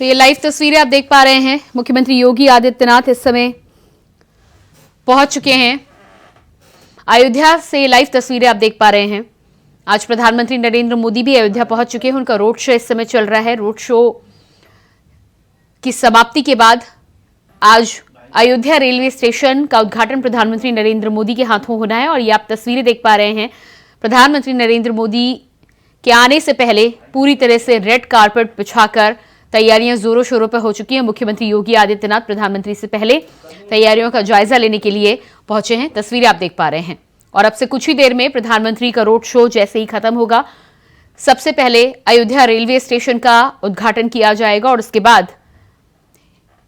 तो ये लाइव तस्वीरें आप देख पा रहे हैं। मुख्यमंत्री योगी आदित्यनाथ इस समय पहुंच चुके हैं अयोध्या से। लाइव तस्वीरें आप देख पा रहे हैं। आज प्रधानमंत्री नरेंद्र मोदी भी अयोध्या पहुंच चुके हैं। उनका रोड शो इस समय चल रहा है। रोड शो की समाप्ति के बाद आज अयोध्या रेलवे स्टेशन का उद्घाटन प्रधानमंत्री नरेंद्र मोदी के हाथों होना है। और ये आप तस्वीरें देख पा रहे हैं। प्रधानमंत्री नरेंद्र मोदी के आने से पहले पूरी तरह से रेड कारपेट बिछाकर तैयारियां जोरों शोरों पर हो चुकी हैं। मुख्यमंत्री योगी आदित्यनाथ प्रधानमंत्री से पहले तैयारियों का जायजा लेने के लिए पहुंचे हैं। तस्वीरें आप देख पा रहे हैं। और अब से कुछ ही देर में प्रधानमंत्री का रोड शो जैसे ही खत्म होगा, सबसे पहले अयोध्या रेलवे स्टेशन का उद्घाटन किया जाएगा और उसके बाद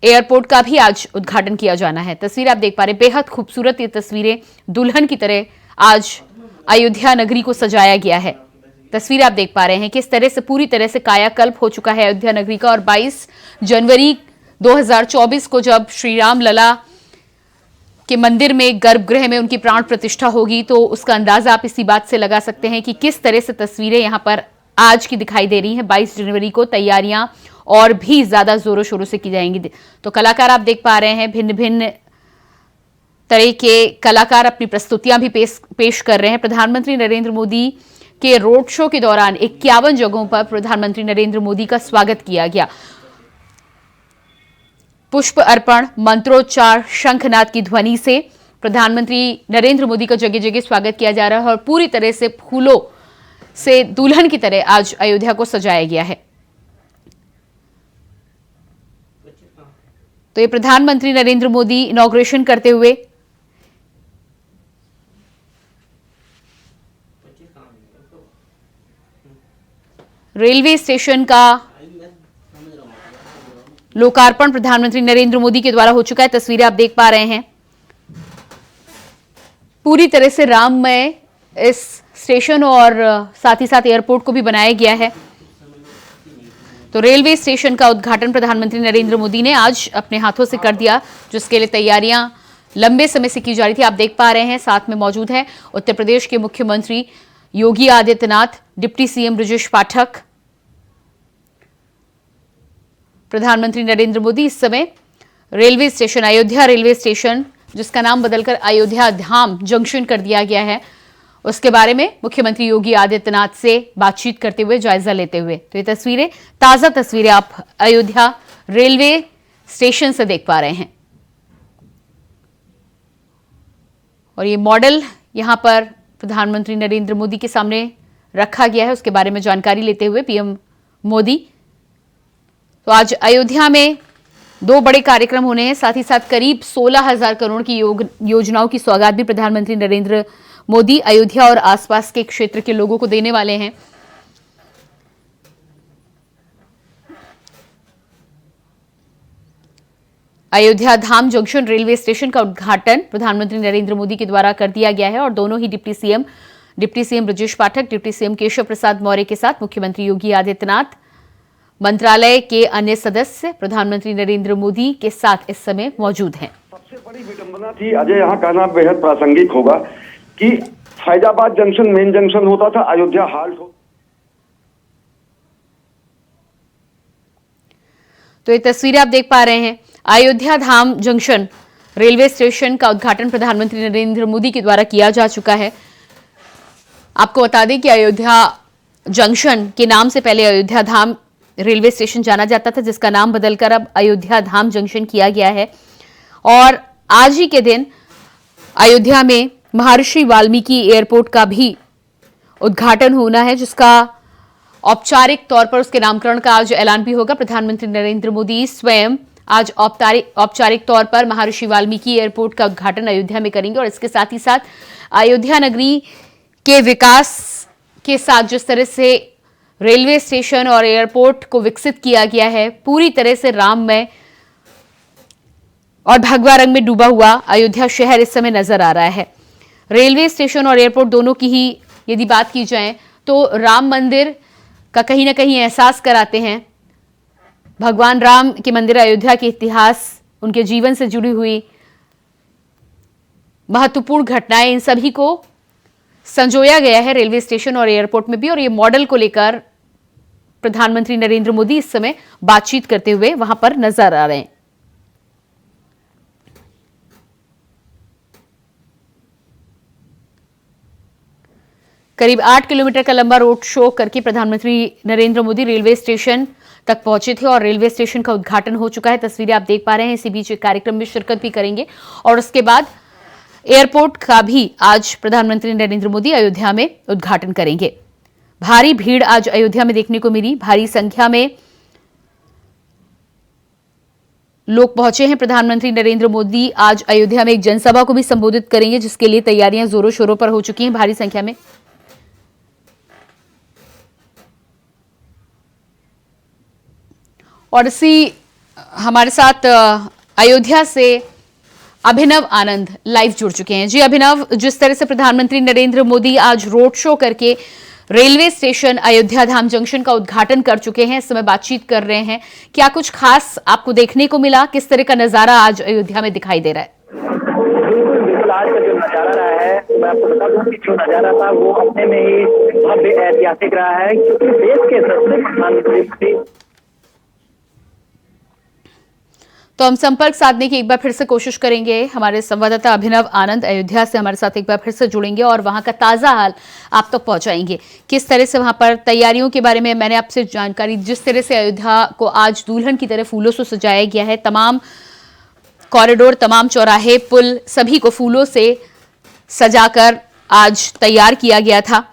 एयरपोर्ट का भी आज उद्घाटन किया जाना है। तस्वीरें आप देख पा रहे हैं। बेहद खूबसूरत ये तस्वीरें, दुल्हन की तरह आज अयोध्या नगरी को सजाया गया है। तस्वीरें आप देख पा रहे हैं किस तरह से पूरी तरह से कायाकल्प हो चुका है अयोध्या नगरी का। और 22 जनवरी 2024 को जब श्री राम लला के मंदिर में, गर्भगृह में उनकी प्राण प्रतिष्ठा होगी, तो उसका अंदाजा आप इसी बात से लगा सकते हैं कि किस तरह से तस्वीरें यहां पर आज की दिखाई दे रही हैं। 22 जनवरी को तैयारियां और भी ज्यादा जोरों शोरों से की जाएंगी। तो कलाकार आप देख पा रहे हैं, भिन्न भिन्न तरह के कलाकार अपनी प्रस्तुतियां भी पेश कर रहे हैं। प्रधानमंत्री नरेंद्र मोदी के रोड शो के दौरान 51 जगहों पर प्रधानमंत्री नरेंद्र मोदी का स्वागत किया गया। पुष्प अर्पण, मंत्रोच्चार, शंखनाद की ध्वनि से प्रधानमंत्री नरेंद्र मोदी का जगह जगह स्वागत किया जा रहा है। और पूरी तरह से फूलों से दुल्हन की तरह आज अयोध्या को सजाया गया है। तो ये प्रधानमंत्री नरेंद्र मोदी इनॉग्रेशन करते हुए रेलवे स्टेशन का लोकार्पण प्रधानमंत्री नरेंद्र मोदी के द्वारा हो चुका है। तस्वीरें आप देख पा रहे हैं। पूरी तरह से राममय इस स्टेशन और साथ ही साथ एयरपोर्ट को भी बनाया गया है। तो रेलवे स्टेशन का उद्घाटन प्रधानमंत्री नरेंद्र मोदी ने आज अपने हाथों से कर दिया, जिसके लिए तैयारियां लंबे समय से की जा रही थी। आप देख पा रहे हैं साथ में मौजूद है उत्तर प्रदेश के मुख्यमंत्री योगी आदित्यनाथ, डिप्टी सीएम बृजेश पाठक। प्रधानमंत्री नरेंद्र मोदी इस समय railway station, Ayodhya railway station, जिसका नाम बदलकर अयोध्या धाम जंक्शन कर दिया गया है, उसके बारे में मुख्यमंत्री योगी आदित्यनाथ से बातचीत करते हुए, जायजा लेते हुए। तो ये तस्वीरें, ताजा तस्वीरें आप अयोध्या रेलवे स्टेशन से देख पा रहे हैं। और ये मॉडल यहां पर प्रधानमंत्री नरेंद्र मोदी के सामने रखा गया है। उसके बारे में जानकारी लेते हुए पीएम मोदी। तो आज अयोध्या में 2 बड़े कार्यक्रम होने हैं। साथ ही साथ करीब 16,000 करोड़ की योजनाओं की सौगात भी प्रधानमंत्री नरेंद्र मोदी अयोध्या और आसपास के क्षेत्र के लोगों को देने वाले हैं। अयोध्या धाम जंक्शन रेलवे स्टेशन का उद्घाटन प्रधानमंत्री नरेंद्र मोदी के द्वारा कर दिया गया है। और दोनों ही डिप्टी सीएम बृजेश पाठक, डिप्टी सीएम केशव प्रसाद मौर्य के साथ मुख्यमंत्री योगी आदित्यनाथ, मंत्रालय के अन्य सदस्य प्रधानमंत्री नरेंद्र मोदी के साथ इस समय मौजूद हैं। सबसे बड़ी विडंबना थी, अजय यहाँ कहना बेहद प्रासंगिक होगा, कि फैजाबाद जंक्शन मेन जंक्शन होता था, अयोध्या हाल्ट हो। तो ये तस्वीरें आप देख पा रहे हैं। अयोध्या धाम जंक्शन रेलवे स्टेशन का उद्घाटन प्रधानमंत्री नरेंद्र मोदी के द्वारा किया जा चुका है। आपको बता दें कि अयोध्या जंक्शन के नाम से पहले अयोध्या धाम रेलवे स्टेशन जाना जाता था, जिसका नाम बदलकर अब अयोध्या धाम जंक्शन किया गया है। और आज ही के दिन अयोध्या में महर्षि वाल्मीकि एयरपोर्ट का भी उद्घाटन होना है, जिसका औपचारिक तौर पर उसके नामकरण का आज ऐलान भी होगा। प्रधानमंत्री नरेंद्र मोदी स्वयं आज औपचारिक तौर पर महर्षि वाल्मीकि एयरपोर्ट का उद्घाटन अयोध्या में करेंगे। और इसके साथ ही साथ अयोध्या नगरी के विकास के साथ जिस तरह से रेलवे स्टेशन और एयरपोर्ट को विकसित किया गया है, पूरी तरह से राममय और भगवा रंग में डूबा हुआ अयोध्या शहर इस समय नजर आ रहा है। रेलवे स्टेशन और एयरपोर्ट दोनों की ही यदि बात की जाए तो राम मंदिर का कहीं ना कहीं एहसास कराते हैं। भगवान राम के मंदिर, अयोध्या के इतिहास, उनके जीवन से जुड़ी हुई महत्वपूर्ण घटनाएं, इन सभी को संजोया गया है रेलवे स्टेशन और एयरपोर्ट में भी। और ये मॉडल को लेकर प्रधानमंत्री नरेंद्र मोदी इस समय बातचीत करते हुए वहां पर नजर आ रहे हैं। करीब 8 किलोमीटर का लंबा रोड शो करके प्रधानमंत्री नरेंद्र मोदी रेलवे स्टेशन तक पहुंचे थे और रेलवे स्टेशन का उद्घाटन हो चुका है। तस्वीरें आप देख पा रहे हैं। इसी बीच एक कार्यक्रम में शिरकत भी करेंगे और उसके बाद एयरपोर्ट का भी आज प्रधानमंत्री नरेंद्र मोदी अयोध्या में उद्घाटन करेंगे। भारी भीड़ आज अयोध्या में देखने को मिली। भारी संख्या में लोग पहुंचे हैं। प्रधानमंत्री नरेंद्र मोदी आज अयोध्या में एक जनसभा को भी संबोधित करेंगे, जिसके लिए तैयारियां जोरों शोरों पर हो चुकी हैं भारी संख्या में। और इसी हमारे साथ अयोध्या से अभिनव आनंद लाइव जुड़ चुके हैं। जी अभिनव, जिस तरह से प्रधानमंत्री नरेंद्र मोदी आज रोड शो करके रेलवे स्टेशन अयोध्या धाम जंक्शन का उद्घाटन कर चुके हैं, इस समय बातचीत कर रहे हैं, क्या कुछ खास आपको देखने को मिला? किस तरह का नजारा आज अयोध्या में दिखाई दे रहा है? बिल्कुल आज का जो नजारा रहा है, मैं आपको बता दूं कि जो नजारा था वो अपने में ही भव्य ऐतिहासिक रहा है, क्योंकि देश के सबसे प्रधानमंत्री। तो हम संपर्क साधने की एक बार फिर से कोशिश करेंगे। हमारे संवाददाता अभिनव आनंद अयोध्या से हमारे साथ एक बार फिर से जुड़ेंगे और वहां का ताजा हाल आप तक पहुंचाएंगे। किस तरह से वहां पर तैयारियों के बारे में मैंने आपसे जानकारी, जिस तरह से अयोध्या को आज दुल्हन की तरह फूलों से सजाया गया है, तमाम कॉरिडोर, तमाम चौराहे, पुल, सभी को फूलों से सजाकर आज तैयार किया गया था।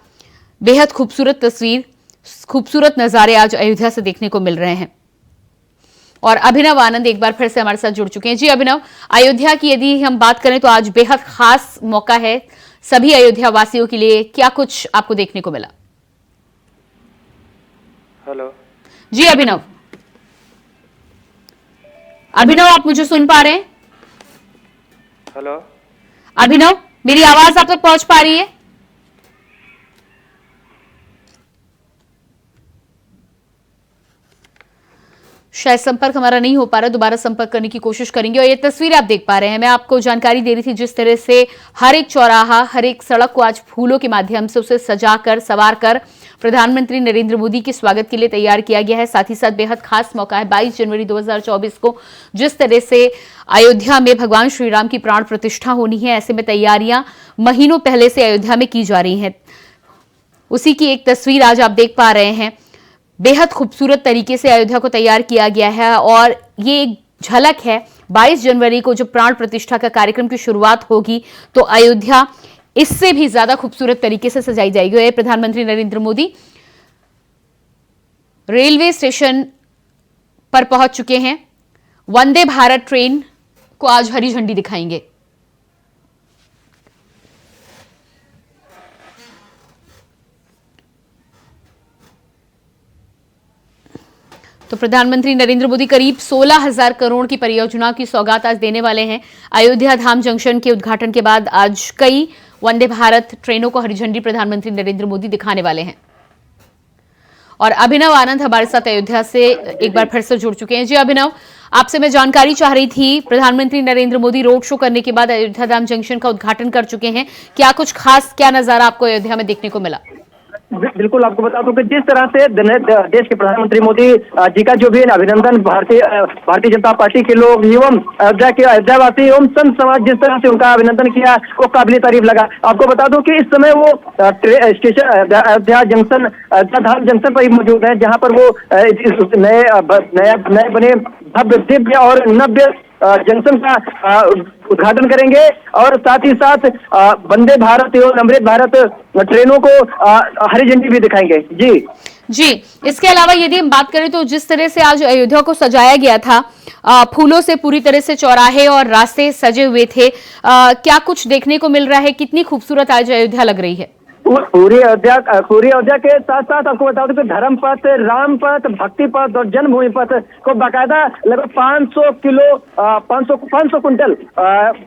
बेहद खूबसूरत तस्वीर, खूबसूरत नजारे आज अयोध्या से देखने को मिल रहे हैं। और अभिनव आनंद एक बार फिर से हमारे साथ जुड़ चुके हैं। जी अभिनव, अयोध्या की यदि हम बात करें तो आज बेहद खास मौका है सभी अयोध्या वासियों के लिए, क्या कुछ आपको देखने को मिला? हेलो जी अभिनव, आप मुझे सुन पा रहे हैं? हेलो अभिनव, मेरी आवाज आप तक पहुंच पा रही है? शायद संपर्क हमारा नहीं हो पा रहा, दोबारा संपर्क करने की कोशिश करेंगे। और ये तस्वीर आप देख पा रहे हैं, मैं आपको जानकारी दे रही थी जिस तरह से हर एक चौराहा, हर एक सड़क को आज फूलों के माध्यम से उसे सजाकर, संवार कर प्रधानमंत्री नरेंद्र मोदी के स्वागत के लिए तैयार किया गया है। साथ ही साथ बेहद खास मौका है 22 जनवरी 2024 को, जिस तरह से अयोध्या में भगवान श्री राम की प्राण प्रतिष्ठा होनी है, ऐसे में तैयारियां महीनों पहले से अयोध्या में की जा रही हैं। उसी की एक तस्वीर आज आप देख पा रहे हैं। बेहद खूबसूरत तरीके से अयोध्या को तैयार किया गया है और ये एक झलक है 22 जनवरी को जब प्राण प्रतिष्ठा का कार्यक्रम की शुरुआत होगी तो अयोध्या इससे भी ज्यादा खूबसूरत तरीके से सजाई जाएगी। प्रधानमंत्री नरेंद्र मोदी रेलवे स्टेशन पर पहुंच चुके हैं। वंदे भारत ट्रेन को आज हरी झंडी दिखाएंगे। तो प्रधानमंत्री नरेंद्र मोदी करीब 16,000 करोड़ की परियोजना की सौगात आज देने वाले हैं। अयोध्या धाम जंक्शन के उद्घाटन के बाद आज कई वंदे भारत ट्रेनों को हरी झंडी प्रधानमंत्री नरेंद्र मोदी दिखाने वाले हैं। और अभिनव आनंद हमारे साथ अयोध्या से एक बार फिर से जुड़ चुके हैं। जी अभिनव, आपसे मैं जानकारी चाह रही थी, प्रधानमंत्री नरेंद्र मोदी रोड शो करने के बाद अयोध्या धाम जंक्शन का उद्घाटन कर चुके हैं, क्या कुछ खास, क्या नजारा आपको अयोध्या में देखने को मिला? बिल्कुल, आपको बता दूं कि जिस तरह से देश के प्रधानमंत्री मोदी जी का जो भी अभिनंदन भारतीय जनता पार्टी के लोग एवं अयोध्यावासी एवं संत समाज जिस तरह से उनका अभिनंदन किया वो काबिल तारीफ लगा। आपको बता दूं कि इस समय वो स्टेशन अयोध्या जंक्शन, अयोध्या धाम जंक्शन पर ही मौजूद है, जहां पर वो नए बने भव्य, दिव्य और नव्य जंक्शन का उद्घाटन करेंगे और साथ ही साथ वंदे भारत एवं अमृत भारत ट्रेनों को हरी झंडी भी दिखाएंगे। जी, इसके अलावा यदि हम बात करें तो जिस तरह से आज अयोध्या को सजाया गया था, फूलों से पूरी तरह से चौराहे और रास्ते सजे हुए थे, क्या कुछ देखने को मिल रहा है? कितनी खूबसूरत आज अयोध्या लग रही है? पूरी अयोध्या के साथ साथ आपको बता दूं कि धर्म पथ, राम पथ, भक्ति पथ और जन्मभूमि पथ को बाकायदा लगभग 500 कुंटल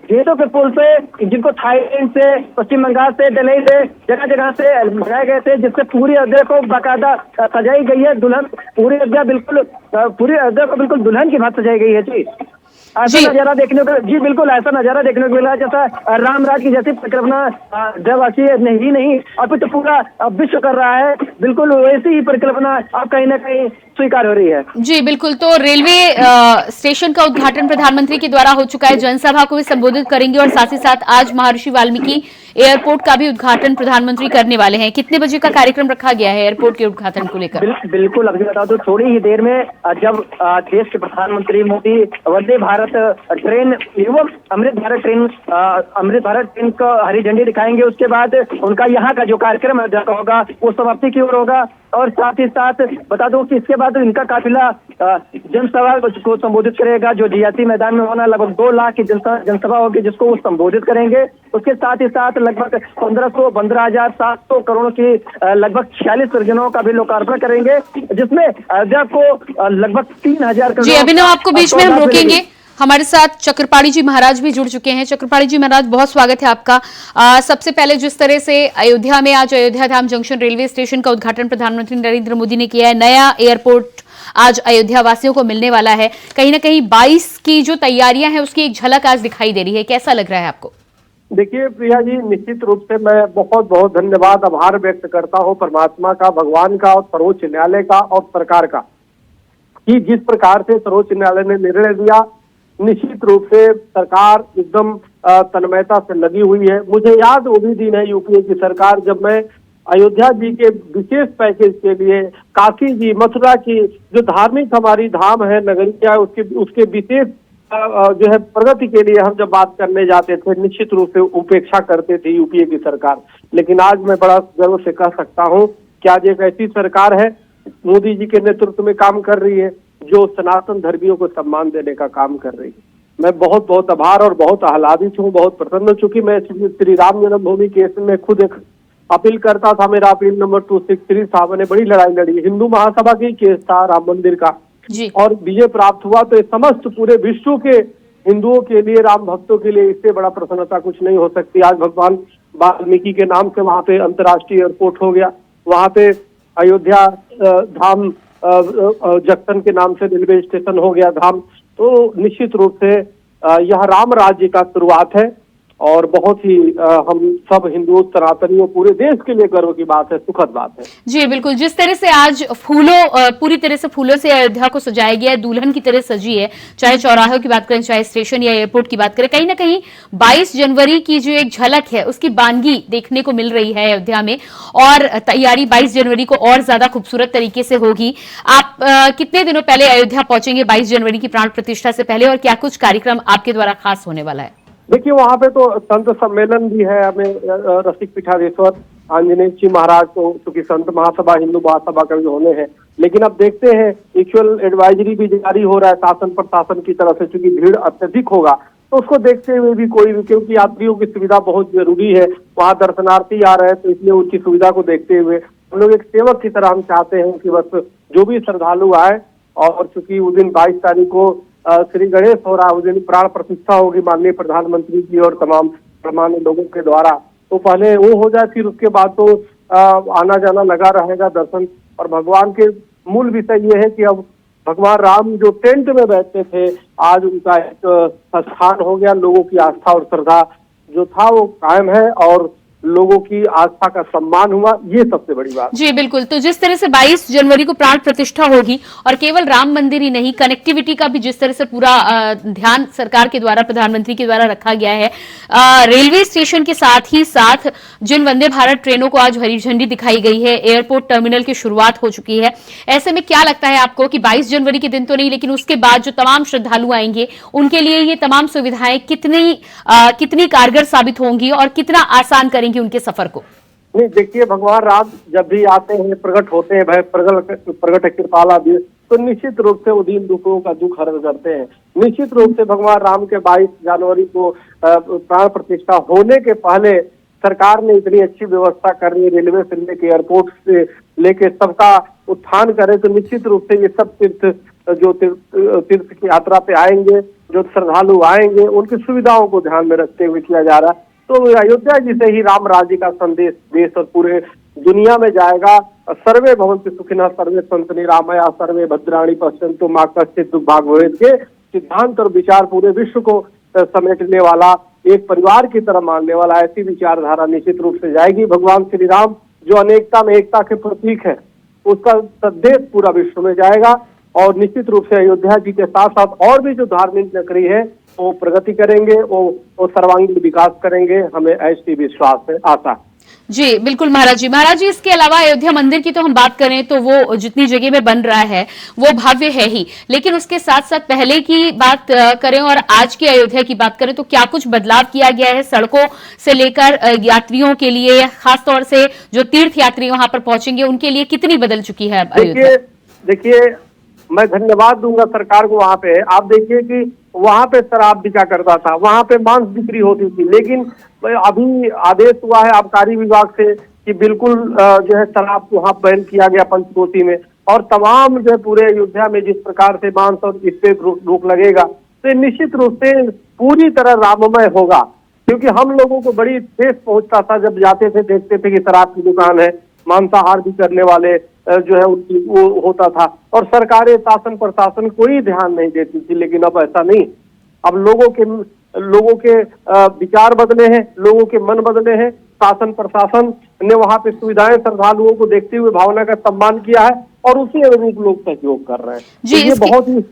गेटों के पुल से, जिनको थाईलैंड से, पश्चिम बंगाल से, दिल्ली से, जगह जगह से लगाए गए थे, जिससे पूरी अयोध्या को बाकायदा सजाई गई है। पूरी अयोध्या को बिल्कुल दुल्हन की भांति सजाई गई है। जी ऐसा नजारा देखने को, जी बिल्कुल ऐसा नजारा देखने को मिला जैसा रामराज की जैसी परिकल्पना अयोध्यावासी नहीं अभी तो पूरा विश्व कर रहा है। बिल्कुल वैसी ही परिकल्पना अब कहीं ना कहीं स्वीकार हो रही है। जी बिल्कुल। तो रेलवे स्टेशन का उद्घाटन प्रधानमंत्री के द्वारा हो चुका है, जनसभा को भी संबोधित करेंगे और साथ ही साथ आज महर्षि वाल्मीकि एयरपोर्ट का भी उद्घाटन प्रधानमंत्री करने वाले हैं। कितने बजे का कार्यक्रम रखा गया है एयरपोर्ट के उद्घाटन को लेकर? बिल्कुल अभी बता दो, थोड़ी ही देर में जब देश के प्रधानमंत्री मोदी वंदे भारत ट्रेन एवं अमृत भारत ट्रेन को हरी झंडी दिखाएंगे, उसके बाद उनका यहाँ का जो कार्यक्रम होगा वो समाप्ति की ओर होगा। और साथ ही साथ बता दूं कि इसके बाद इनका काफिला जनसभा को संबोधित करेगा, जो जीआरटी मैदान में होना लगभग 2 लाख की जनसभा होगी, जिसको वो संबोधित करेंगे। उसके साथ ही साथ लगभग 15,700 करोड़ की लगभग 46 परियोजनाओं का भी लोकार्पण करेंगे, जिसमें अयोध्या को लगभग 3,000 करोड़। जी अभिनव, आपको बीच में हम रोकेंगे। हमारे साथ चक्रपाणी जी महाराज भी जुड़ चुके हैं। चक्रपाणी जी महाराज, बहुत स्वागत है आपका। सबसे पहले जिस तरह से अयोध्या में आज अयोध्या धाम जंक्शन रेलवे स्टेशन का उद्घाटन प्रधानमंत्री नरेंद्र मोदी ने किया है, नया एयरपोर्ट आज अयोध्या वासियों को मिलने वाला है, कहीं ना कहीं 22 की जो तैयारियां हैं उसकी एक झलक आज दिखाई दे रही है, कैसा लग रहा है आपको? देखिए प्रिया जी, निश्चित रूप से मैं बहुत बहुत धन्यवाद आभार व्यक्त करता हूँ परमात्मा का, भगवान का और सर्वोच्च न्यायालय का और सरकार का, कि जिस प्रकार से सर्वोच्च न्यायालय ने निर्णय दिया, निश्चित रूप से सरकार एकदम तन्मयता से लगी हुई है। मुझे याद वो भी दिन है यूपीए की सरकार, जब मैं अयोध्या जी के विशेष पैकेज के लिए काशी जी, मथुरा की जो धार्मिक हमारी धाम है नगरिया, उसके विशेष जो है प्रगति के लिए हम जब बात करने जाते थे, निश्चित रूप से उपेक्षा करते थे यूपीए की सरकार। लेकिन आज मैं बड़ा गर्व से कह सकता हूँ कि आज एक ऐसी सरकार है मोदी जी के नेतृत्व में काम कर रही है, जो सनातन धर्मियों को सम्मान देने का काम कर रही है। मैं बहुत बहुत आभार और बहुत आह्लादित हूँ, बहुत प्रसन्न हूँ। चूंकि मैं श्री राम जन्मभूमि केस में खुद एक अपील करता था, मेरा अपील नंबर 263 था, मैंने बड़ी लड़ाई लड़ी, हिंदू महासभा की केस था राम मंदिर का, और विजय प्राप्त हुआ। तो समस्त पूरे विश्व के हिंदुओं के लिए, राम भक्तों के लिए इससे बड़ा प्रसन्नता कुछ नहीं हो सकती। आज भगवान वाल्मीकि के नाम से वहां पे अंतर्राष्ट्रीय एयरपोर्ट हो गया, वहां पे अयोध्या धाम जंक्शन के नाम से रेलवे स्टेशन हो गया धाम। तो निश्चित रूप से यह राम राज्य का शुरुआत है और बहुत ही हम सब हिंदुओं, सनातनियों, पूरे देश के लिए गर्व की बात है, सुखद बात है। जी बिल्कुल। जिस तरह से आज पूरी तरह से फूलों से अयोध्या को सजाया गया है, दुल्हन की तरह सजी है, चाहे चौराहों की बात करें, चाहे स्टेशन या एयरपोर्ट की बात करें, कहीं ना कहीं 22 जनवरी की जो एक झलक है उसकी बानगी देखने को मिल रही है अयोध्या में, और तैयारी 22 जनवरी को और ज्यादा खूबसूरत तरीके से होगी। आप कितने दिनों पहले अयोध्या पहुंचेंगे 22 जनवरी की प्राण प्रतिष्ठा से पहले, और क्या कुछ कार्यक्रम आपके द्वारा खास होने वाला है? देखिए वहां पे तो संत सम्मेलन भी है, हमें रसिक पीठाधीश्वर आंजनेय जी महाराज को, क्योंकि संत महासभा, हिंदू महासभा का भी होने हैं। लेकिन अब देखते हैं, इक्वल एडवाइजरी भी जारी हो रहा है शासन प्रशासन की तरफ से, क्योंकि भीड़ अत्यधिक होगा, तो उसको देखते हुए भी कोई भी, क्योंकि यात्रियों की सुविधा बहुत जरूरी है, वहाँ दर्शनार्थी आ रहे हैं, तो इसलिए उनकी सुविधा को देखते हुए हम लोग एक सेवक की तरह हम चाहते हैं कि बस जो भी श्रद्धालु आए, और चूंकि उस दिन 22 तारीख को श्री गणेश हो रहा है, उस दिन प्राण प्रतिष्ठा होगी माननीय प्रधानमंत्री जी और तमाम गणमान्य लोगों के द्वारा, तो पहले वो हो जाए, फिर उसके बाद तो आना जाना लगा रहेगा दर्शन। और भगवान के मूल विषय ये है कि अब भगवान राम जो टेंट में बैठते थे, आज उनका एक स्थान हो गया, लोगों की आस्था और श्रद्धा जो था वो कायम है, और लोगों की आस्था का सम्मान हुआ, ये सबसे बड़ी बात। जी बिल्कुल। तो जिस तरह से 22 जनवरी को प्राण प्रतिष्ठा होगी, और केवल राम मंदिर ही नहीं, कनेक्टिविटी का भी जिस तरह से पूरा ध्यान सरकार के द्वारा, प्रधानमंत्री के द्वारा रखा गया है, रेलवे स्टेशन के साथ ही साथ जिन वंदे भारत ट्रेनों को आज हरी झंडी दिखाई गई है, एयरपोर्ट टर्मिनल की शुरुआत हो चुकी है, ऐसे में क्या लगता है आपको कि 22 जनवरी के दिन तो नहीं, लेकिन उसके बाद जो तमाम श्रद्धालु आएंगे उनके लिए ये तमाम सुविधाएं कितनी कारगर साबित होंगी और कितना आसान करेंगी उनके सफर को? नहीं, देखिए भगवान राम जब भी आते हैं, प्रकट होते हैं, भय प्रगट कृपाला भी, तो निश्चित रूप से वो दीन दुखों का दुख हरण करते हैं। निश्चित रूप से भगवान राम के 22 जनवरी को प्राण प्रतिष्ठा होने के पहले सरकार ने इतनी अच्छी व्यवस्था कर रही है, रेलवे से लेके एयरपोर्ट से लेके सबका उत्थान करे, तो निश्चित रूप से ये सब तीर्थ की यात्रा पे आएंगे, जो श्रद्धालु आएंगे, उनकी सुविधाओं को ध्यान में रखते हुए किया जा रहा है। तो अयोध्या जी से ही राम राज्य का संदेश देश और पूरे दुनिया में जाएगा। सर्वे भवन्तु सुखिनः, सर्वे सन्तु निरामया, सर्वे भद्राणि पश्यन्तु मा कश्चित् दुर्भाग्य भवेत् के, सिद्धांत और विचार पूरे विश्व को समेटने वाला, एक परिवार की तरह मानने वाला, ऐसी विचारधारा निश्चित रूप से जाएगी। भगवान श्री राम जो अनेकता में एकता के प्रतीक है, उसका संदेश पूरा विश्व में जाएगा और निश्चित रूप से अयोध्या जी के साथ साथ और भी जो धार्मिक नगरी है वो प्रगति करेंगे, वो सर्वांगीण विकास करेंगे, हमें ऐसी विश्वास है, आशा है। जी बिल्कुल महाराज जी। महाराज जी, इसके अलावा अयोध्या मंदिर की तो हम बात करें तो वो जितनी जगह में बन रहा है वो भव्य है ही, लेकिन उसके साथ साथ पहले की बात करें और आज की अयोध्या की बात करें तो क्या कुछ बदलाव किया गया है सड़कों से लेकर यात्रियों के लिए, खासतौर से जो तीर्थ यात्री वहां पर पहुंचेंगे उनके लिए कितनी बदल चुकी है अयोध्या? देखिए मैं धन्यवाद दूंगा सरकार को। वहां पे आप देखिए कि वहां पे शराब बिका करता था, वहां पे मांस बिक्री होती थी, लेकिन अभी आदेश हुआ है आबकारी विभाग से कि बिल्कुल जो है शराब वहां बैन किया गया पंचकोशी में, और तमाम जो है पूरे अयोध्या में जिस प्रकार से मांस और इस पे रोक लगेगा तो निश्चित रूप से पूरी तरह राममय होगा। क्योंकि हम लोगों को बड़ी ठेस पहुंचता था जब जाते थे, देखते थे कि शराब की दुकान है, मांसाहार भी करने वाले जो है उनकी वो होता था, और सरकारें, शासन प्रशासन कोई ध्यान नहीं देती थी। लेकिन अब ऐसा नहीं, अब लोगों के विचार बदले हैं, लोगों के मन बदले हैं। शासन प्रशासन ने वहां पे सुविधाएं श्रद्धालुओं को देखते हुए भावना का सम्मान किया है और उसी अनुरूप लोग सहयोग कर रहे हैं। जी, तो ये बहुत ही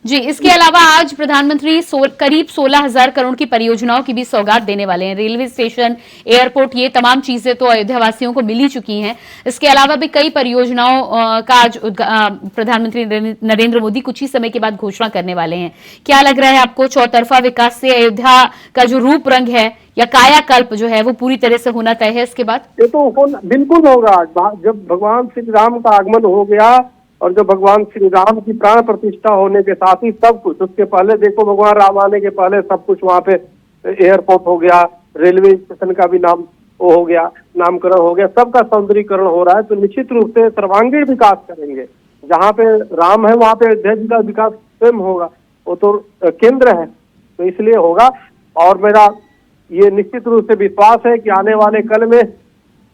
जी, इसके अलावा आज प्रधानमंत्री करीब 16,000 करोड़ की परियोजनाओं की भी सौगात देने वाले हैं। रेलवे स्टेशन, एयरपोर्ट, ये तमाम चीजें तो अयोध्या वासियों को मिल ही चुकी हैं। इसके अलावा भी कई परियोजनाओं का आज प्रधानमंत्री नरेंद्र मोदी कुछ ही समय के बाद घोषणा करने वाले हैं। क्या लग रहा है आपको, चौतरफा विकास से अयोध्या का जो रूप रंग है या कायाकल्प जो है वो पूरी तरह से होना तय है इसके बाद? ये तो बिल्कुल होगा। जब भगवान श्री राम का आगमन हो गया और जब भगवान श्री राम की प्राण प्रतिष्ठा होने के साथ ही सब कुछ, उसके पहले देखो भगवान राम आने के पहले सब कुछ वहाँ पे एयरपोर्ट हो गया, रेलवे स्टेशन का भी हो गया, नामकरण हो गया, सबका सौंदर्यीकरण हो रहा है। तो निश्चित रूप से सर्वांगीण विकास करेंगे। जहाँ पे राम है वहाँ पे अयोध्या जी का विकास स्वयं होगा, वो तो केंद्र है, तो इसलिए होगा। और मेरा ये निश्चित रूप से विश्वास है कि आने वाले कल में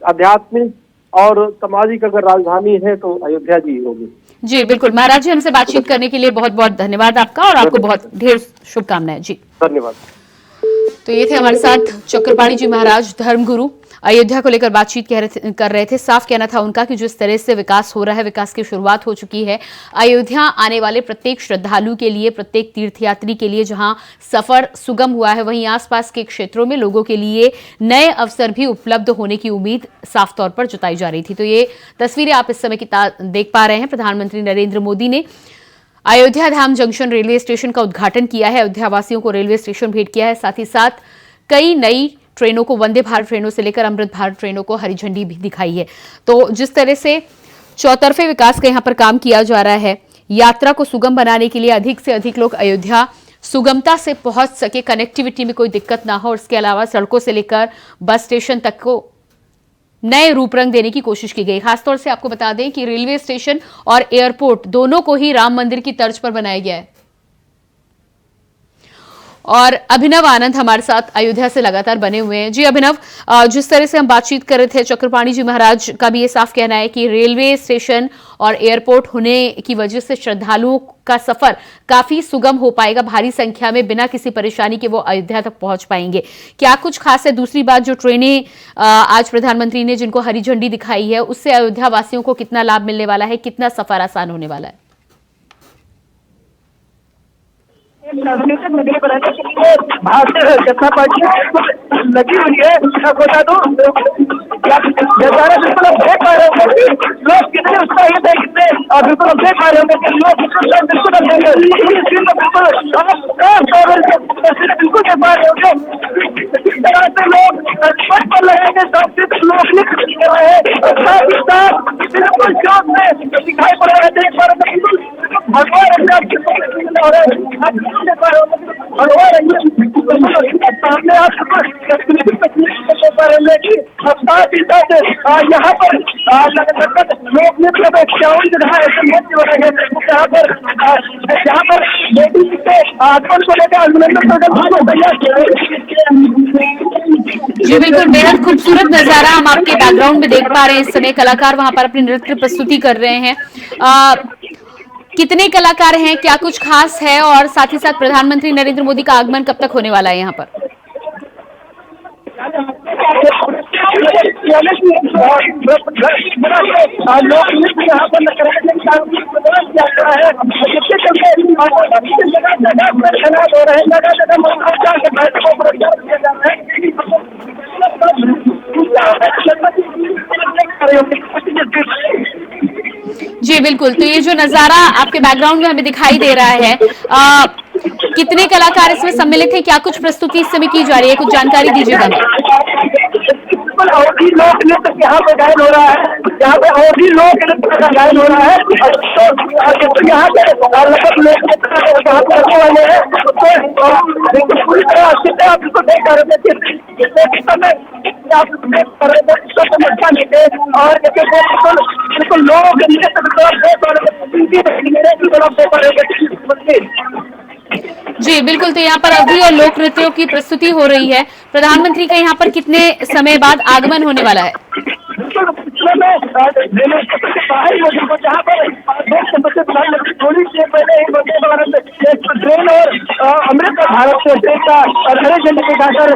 आध्यात्मिक और सामाजिक अगर राजधानी है तो अयोध्या जी होगी। जी बिल्कुल महाराज जी, हमसे बातचीत करने के लिए बहुत बहुत धन्यवाद आपका और आपको बहुत ढेर शुभकामनाएं। जी धन्यवाद। तो ये थे हमारे साथ चक्रपाणी जी महाराज, धर्मगुरु, अयोध्या को लेकर बातचीत कर रहे थे। साफ कहना था उनका कि जिस तरह से विकास हो रहा है, विकास की शुरुआत हो चुकी है। अयोध्या आने वाले प्रत्येक श्रद्धालु के लिए, प्रत्येक तीर्थयात्री के लिए जहां सफर सुगम हुआ है, वहीं आसपास के क्षेत्रों में लोगों के लिए नए अवसर भी उपलब्ध होने की उम्मीद साफ तौर पर जताई जा रही थी। तो ये तस्वीरें आप इस समय की देख पा रहे हैं। प्रधानमंत्री नरेंद्र मोदी ने अयोध्या धाम जंक्शन रेलवे स्टेशन का उद्घाटन किया है, अयोध्या वासियों को रेलवे स्टेशन भेंट किया है। साथ ही साथ कई नई ट्रेनों को, वंदे भारत ट्रेनों से लेकर अमृत भारत ट्रेनों को हरी झंडी भी दिखाई है। तो जिस तरह से चौतरफे विकास का यहाँ पर काम किया जा रहा है, यात्रा को सुगम बनाने के लिए अधिक से अधिक लोग अयोध्या सुगमता से पहुंच सके, कनेक्टिविटी में कोई दिक्कत ना हो, और इसके अलावा सड़कों से लेकर बस स्टेशन तक को नए रूप रंग देने की कोशिश की गई। खासतौर से आपको बता दें कि रेलवे स्टेशन और एयरपोर्ट दोनों को ही राम मंदिर की तर्ज पर बनाया गया है। और अभिनव आनंद हमारे साथ अयोध्या से लगातार बने हुए हैं। जी अभिनव, जिस तरह से हम बातचीत कर रहे थे, चक्रपाणी जी महाराज का भी ये साफ कहना है कि रेलवे स्टेशन और एयरपोर्ट होने की वजह से श्रद्धालुओं का सफर काफी सुगम हो पाएगा, भारी संख्या में बिना किसी परेशानी के वो अयोध्या तक पहुंच पाएंगे। क्या कुछ खास है? दूसरी बात, जो ट्रेनें आज प्रधानमंत्री ने जिनको हरी झंडी दिखाई है, उससे अयोध्या वासियों को कितना लाभ मिलने वाला है, कितना सफर आसान होने वाला है? नगरी बनाने के लिए भारतीय जनता पार्टी लगी हुई है। बता दूं, नजारा बिल्कुल हम देख पा रहे होंगे कि लोग कितने उत्साहित है, कितने बिल्कुल हम देख पा रहे होंगे कि लोग बिल्कुल हम देख बिल्कुल देख पा रहे होंगे किस तरह से लोग पथ पर लगेंगे, सबसे लोग लिख रहे हैं, साथ ही साथ बिल्कुल जोश में दिखाई पड़ रहे हैं। देख पा रहे हैं भगवान सामने आप यहाँ पर लोग नृत्य में 51 जगह ऐसे नृत्य हो रहे हैं जहाँ पर लेडीज के आगमन को लेकर अभिनंदन तैयार किया। जी बिल्कुल, बेहद खूबसूरत नजारा हम आपके बैकग्राउंड में देख पा रहे हैं। इस समय कलाकार वहां पर अपनी नृत्य प्रस्तुति कर रहे हैं। कितने कलाकार हैं, क्या कुछ खास है, और साथ ही साथ प्रधानमंत्री नरेंद्र मोदी का आगमन कब तक होने वाला है यहाँ पर? जी बिल्कुल, तो ये जो नजारा आपके बैकग्राउंड में हमें दिखाई दे रहा है, कितने कलाकार इसमें सम्मिलित हैं, क्या कुछ प्रस्तुति इस समय की जा रही है, कुछ जानकारी दीजिएगा हमें। और भी लोक नृत्य यहाँ पे गायन हो रहा है, यहाँ पे और भी लोक नृत्य का गायन हो रहा है। यहाँ पे लगभग लोक नृत्य वाले हैं, पूरी तरह अच्छे से आप इसको देख रहे थे और बिल्कुल लोक नृत्य। जी बिल्कुल, तो यहाँ पर अवधि और लोक नृत्यों की प्रस्तुति हो रही है। प्रधानमंत्री का यहाँ पर कितने समय बाद आगमन होने वाला है? जहाँ पर थोड़ी देर पहले ही वंदे भारत ट्रेन और अमृत भारत ट्रेन का हरे झंडे दिखाकर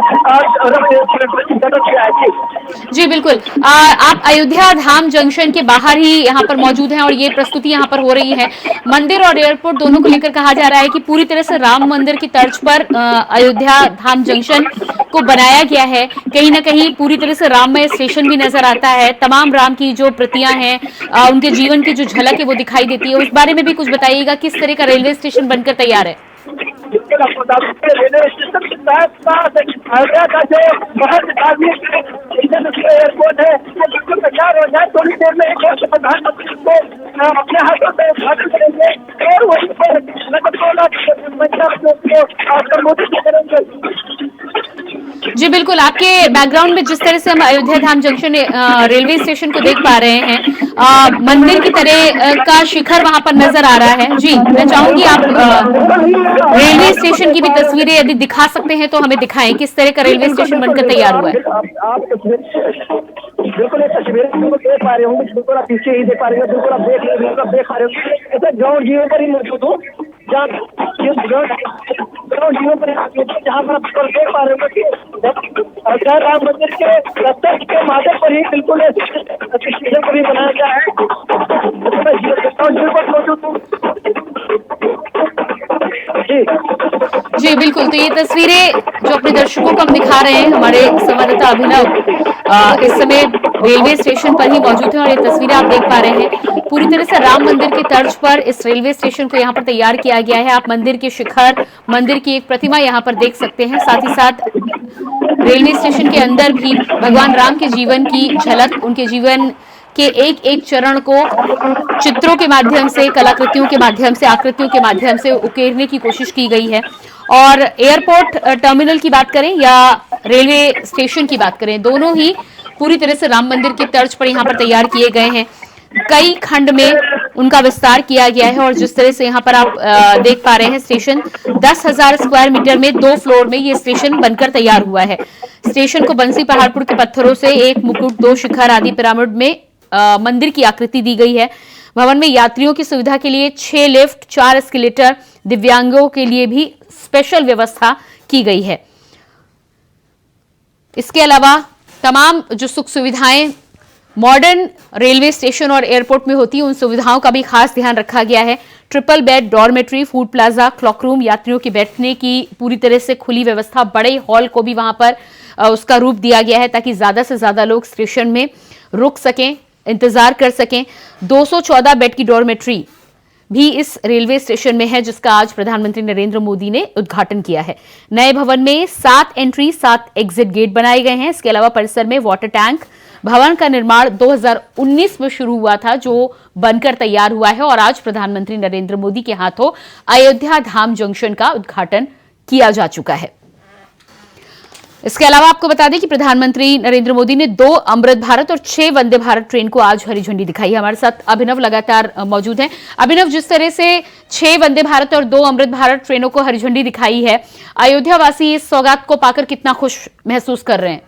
जी बिल्कुल, आप अयोध्या धाम जंक्शन के बाहर ही यहाँ पर मौजूद हैं और ये प्रस्तुति यहाँ पर हो रही है। मंदिर और एयरपोर्ट दोनों को लेकर कहा जा रहा है कि पूरी तरह से राम मंदिर की तर्ज पर अयोध्या धाम जंक्शन को बनाया गया है। कहीं ना कहीं पूरी तरह से राममय स्टेशन भी नजर आता है। तमाम राम की जो प्रतियां हैं, उनके जीवन की जो झलक है वो दिखाई देती है। उस बारे में भी कुछ बताइएगा, किस तरह का रेलवे स्टेशन बनकर तैयार है? रेलवे स्टेशन के आगरा का जो एयरपोर्ट है बिल्कुल तैयार हो जाए। थोड़ी देर में प्रधानमंत्री को अपने हाथों से उद्घाटन करेंगे और वहीं पर लगभग 2 लाख संबोधित करेंगे। जी बिल्कुल, आपके बैकग्राउंड में जिस तरह से हम अयोध्या धाम जंक्शन रेलवे स्टेशन को देख पा रहे हैं, मंदिर की तरह का शिखर वहां पर नजर आ रहा है। जी, मैं चाहूंगी आप रेलवे स्टेशन की भी तस्वीरें यदि दिखा सकते हैं तो हमें दिखाएं, किस तरह का रेलवे स्टेशन बनकर तैयार हुआ है। बिल्कुल एक तस्वीर देख पा रहे होंगे, बिल्कुल आप पीछे ही देख पा रहे हैं, बिल्कुल आप देख पा रहे होंगे। ऐसे ग्राउंड जीरो पर ही मौजूद हूँ, ग्राउंड जीरो पर जहाँ पर आप देख पा रहे होंगे कि राम मंदिर के रस्ते के माध्यम पर ही बिल्कुल स्टेशन को भी बनाया गया है। ग्राउंड जीरो पर मौजूद हूँ। जी बिल्कुल, तो ये तस्वीरें जो अपने दर्शकों को हम दिखा रहे हैं, हमारे संवाददाता अभिनव इस समय रेलवे स्टेशन पर ही मौजूद हैं और ये तस्वीरें आप देख पा रहे हैं। पूरी तरह से राम मंदिर की तर्ज पर इस रेलवे स्टेशन को यहाँ पर तैयार किया गया है। आप मंदिर के शिखर, मंदिर की एक प्रतिमा यहाँ पर देख सकते हैं। साथ ही साथ रेलवे स्टेशन के अंदर भी भगवान राम के जीवन की झलक, उनके जीवन के एक एक चरण को चित्रों के माध्यम से, कलाकृतियों के माध्यम से, आकृतियों के माध्यम से उकेरने की कोशिश की गई है। और एयरपोर्ट टर्मिनल की बात करें या रेलवे स्टेशन की बात करें, दोनों ही पूरी तरह से राम मंदिर की तर्ज पर यहाँ पर तैयार किए गए हैं। कई खंड में उनका विस्तार किया गया है और जिस तरह से यहाँ पर आप देख पा रहे हैं, स्टेशन 10,000 स्क्वायर मीटर में 2 फ्लोर में ये स्टेशन बनकर तैयार हुआ है। स्टेशन को बंसी पहाड़पुर के पत्थरों से एक मुकुट, 2 शिखर आदि पिरामिड में मंदिर की आकृति दी गई है। भवन में यात्रियों की सुविधा के लिए 6 लिफ्ट, 4 एस्केलेटर, दिव्यांगों के लिए भी स्पेशल व्यवस्था की गई है। इसके अलावा तमाम जो सुख सुविधाएं मॉडर्न रेलवे स्टेशन और एयरपोर्ट में होती है, उन सुविधाओं का भी खास ध्यान रखा गया है। Triple bed, dormitory, food plaza, clock room, यात्रियों के बैठने की पूरी तरह से खुली व्यवस्था, बड़े हॉल को भी वहां पर उसका रूप दिया गया है ताकि ज्यादा से ज्यादा लोग स्टेशन में रुक सकें, इंतजार कर सकें। 214 बेड की डॉर्मेट्री भी इस रेलवे स्टेशन में है, जिसका आज प्रधानमंत्री नरेंद्र मोदी ने उद्घाटन किया है। नए भवन में 7 एंट्री, 7 एग्जिट गेट बनाए गए हैं। इसके अलावा परिसर में वाटर टैंक, भवन का निर्माण 2019 में शुरू हुआ था, जो बनकर तैयार हुआ है और आज प्रधानमंत्री नरेंद्र मोदी के हाथों अयोध्या धाम जंक्शन का उद्घाटन किया जा चुका है। इसके अलावा आपको बता दें कि प्रधानमंत्री नरेंद्र मोदी ने 2 अमृत भारत और 6 वंदे भारत ट्रेन को आज हरी झंडी दिखाई है। हमारे साथ अभिनव लगातार मौजूद हैं। अभिनव, जिस तरह से 6 वंदे भारत और 2 अमृत भारत ट्रेनों को हरी झंडी दिखाई है, अयोध्या वासी इस सौगात को पाकर कितना खुश महसूस कर रहे हैं?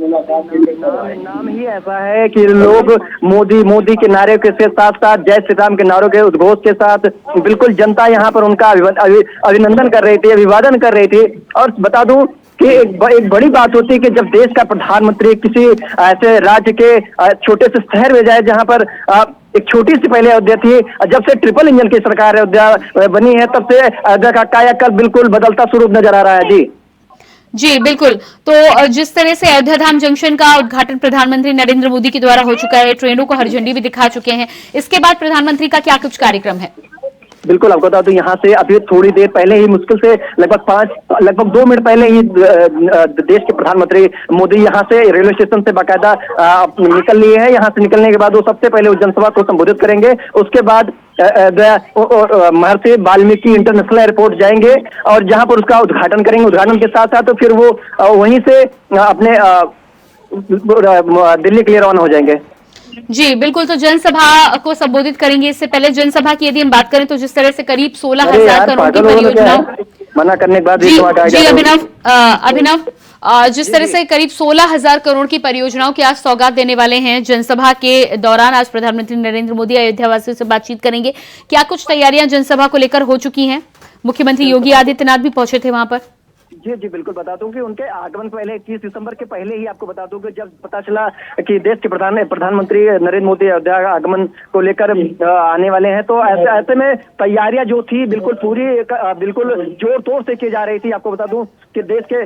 मुलाकात के लिए सब आए। नाम ही ऐसा है कि लोग मोदी के नारे के साथ साथ जय श्री राम के नारों के उद्घोष के साथ बिल्कुल जनता यहाँ पर उनका अभिनंदन कर रही थी, अभिवादन कर रही थी। और बता दूं कि एक बड़ी बात होती है कि जब देश का प्रधानमंत्री किसी ऐसे राज्य के छोटे से शहर में जाए जहाँ पर एक छोटी सी पहले अयोध्या थी, जब से ट्रिपल इंजन की सरकार अयोध्या बनी है तब से अयोध्या का कायाकल्प बिल्कुल बदलता स्वरूप नजर आ रहा है। जी जी बिल्कुल। तो जिस तरह से अयोध्या धाम जंक्शन का उद्घाटन प्रधानमंत्री नरेंद्र मोदी के द्वारा हो चुका है, ट्रेनों को हरी झंडी भी दिखा चुके हैं, इसके बाद प्रधानमंत्री का क्या कुछ कार्यक्रम है? बिल्कुल आपको बता दूं, यहाँ से अभी थोड़ी देर पहले ही, मुश्किल से लगभग 2 मिनट पहले ही देश के प्रधानमंत्री मोदी यहाँ से रेलवे स्टेशन से बाकायदा निकल लिए हैं। यहाँ से निकलने के बाद वो सबसे पहले उस जनसभा को संबोधित करेंगे। उसके बाद महर्षि वाल्मीकि इंटरनेशनल एयरपोर्ट जाएंगे और जहाँ पर उसका उद्घाटन करेंगे। उद्घाटन के साथ साथ तो फिर वो वहीं से अपने दिल्ली के लिए रवाना हो जाएंगे। जी बिल्कुल। तो जनसभा को संबोधित करेंगे। इससे पहले जनसभा की यदि हम बात करें तो जिस तरह से करीब 16,000 करोड़ की परियोजनाओं, मना करने के बाद जी अभिनव, जिस तरह से करीब 16,000 करोड़ की परियोजनाओं की आज सौगात देने वाले हैं जनसभा के दौरान, आज प्रधानमंत्री नरेंद्र मोदी अयोध्या वासियों से बातचीत करेंगे। क्या कुछ तैयारियां जनसभा को लेकर हो चुकी हैं? मुख्यमंत्री योगी आदित्यनाथ भी पहुंचे थे वहां पर। जी बिल्कुल बता दूं कि उनके आगमन पहले 21 दिसंबर के पहले ही आपको बता दूं कि जब पता चला कि देश के प्रधानमंत्री नरेंद्र मोदी अयोध्या आगमन को लेकर आने वाले हैं, तो ऐसे में तैयारियां जो थी बिल्कुल पूरी बिल्कुल जोर तोड़ से की जा रही थी। आपको बता दूं कि देश के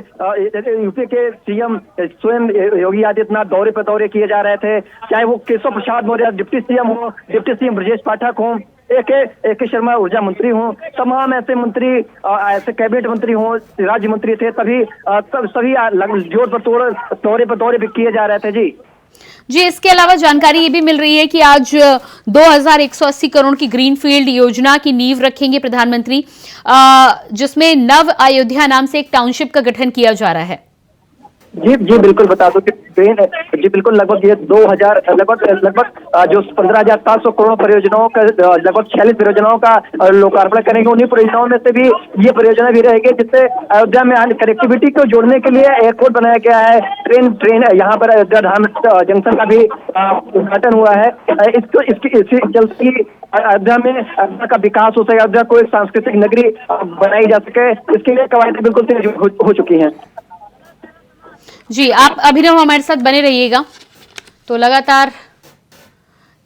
यूपी के सीएम स्वयं योगी आदित्यनाथ दौरे किए जा रहे थे, चाहे वो केशव प्रसाद मौर्य डिप्टी सीएम ब्रजेश पाठक हों, ए के शर्मा ऊर्जा मंत्री हों, तमाम ऐसे मंत्री, ऐसे कैबिनेट मंत्री हों, राज्य मंत्री थे, सभी जोर पर दौरे भी किए जा रहे थे। जी इसके अलावा जानकारी ये भी मिल रही है कि आज 2180 करोड़ की ग्रीनफील्ड योजना की नींव रखेंगे प्रधानमंत्री, जिसमें नव अयोध्या नाम से एक टाउनशिप का गठन किया जा रहा है। जी बिल्कुल बता दो कि जी बिल्कुल लगभग ये 2000 लगभग जो 15,700 करोड़ परियोजनाओं का लगभग 46 परियोजनाओं का लोकार्पण करेंगे। उन्हीं परियोजनाओं में से भी ये परियोजना भी रहेगी जिससे अयोध्या में कनेक्टिविटी को जोड़ने के लिए एयरपोर्ट बनाया गया है। ट्रेन यहाँ पर अयोध्या धाम जंक्शन का भी उद्घाटन हुआ है। इसी जल्द ही अयोध्या में अयोध्या का विकास हो सके, अयोध्या को एक सांस्कृतिक नगरी बनाई जा सके, इसके लिए कवायद बिल्कुल तेज हो चुकी है। जी आप अभिनव हमारे साथ बने रहिएगा। तो लगातार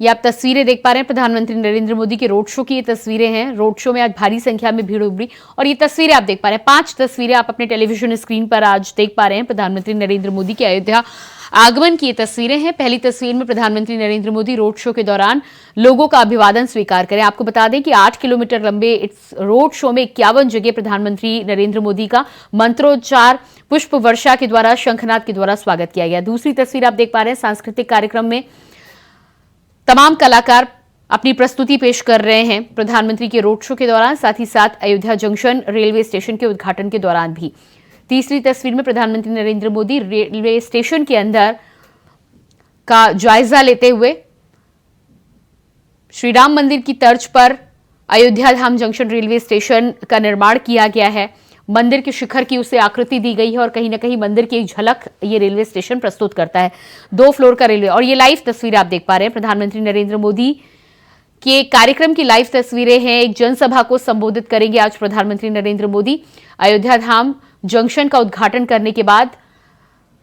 ये आप तस्वीरें देख पा रहे हैं, प्रधानमंत्री नरेंद्र मोदी के रोड शो की ये तस्वीरें हैं। रोड शो में आज भारी संख्या में भीड़ उमड़ी और ये तस्वीरें आप देख पा रहे हैं, 5 तस्वीरें आप अपने टेलीविजन स्क्रीन पर आज देख पा रहे हैं। प्रधानमंत्री नरेंद्र मोदी के अयोध्या आगमन की ये तस्वीरें हैं। पहली तस्वीर में प्रधानमंत्री नरेंद्र मोदी रोड शो के दौरान लोगों का अभिवादन स्वीकार करें। आपको बता दें कि 8 किलोमीटर लंबे इस रोड शो में 51 जगह प्रधानमंत्री नरेंद्र मोदी का मंत्रोच्चार, पुष्प वर्षा के द्वारा, शंखनाद के द्वारा स्वागत किया गया। दूसरी तस्वीर आप देख पा रहे हैं, सांस्कृतिक कार्यक्रम में तमाम कलाकार अपनी प्रस्तुति पेश कर रहे हैं प्रधानमंत्री के रोड शो के दौरान, साथ ही साथ अयोध्या जंक्शन रेलवे स्टेशन के उद्घाटन के दौरान भी। तीसरी तस्वीर में प्रधानमंत्री नरेंद्र मोदी रेलवे स्टेशन के अंदर का जायजा लेते हुए श्री राम मंदिर की तर्ज पर अयोध्या धाम जंक्शन रेलवे स्टेशन का निर्माण किया गया है। मंदिर के शिखर की उसे आकृति दी गई है और कहीं ना कहीं मंदिर की एक झलक ये रेलवे स्टेशन प्रस्तुत करता है। 2 फ्लोर का रेलवे, और ये लाइव तस्वीर आप देख पा रहे हैं प्रधानमंत्री नरेंद्र मोदी के कार्यक्रम की लाइव तस्वीरें हैं। एक जनसभा को संबोधित करेंगे आज प्रधानमंत्री नरेंद्र मोदी। अयोध्या धाम जंक्शन का उद्घाटन करने के बाद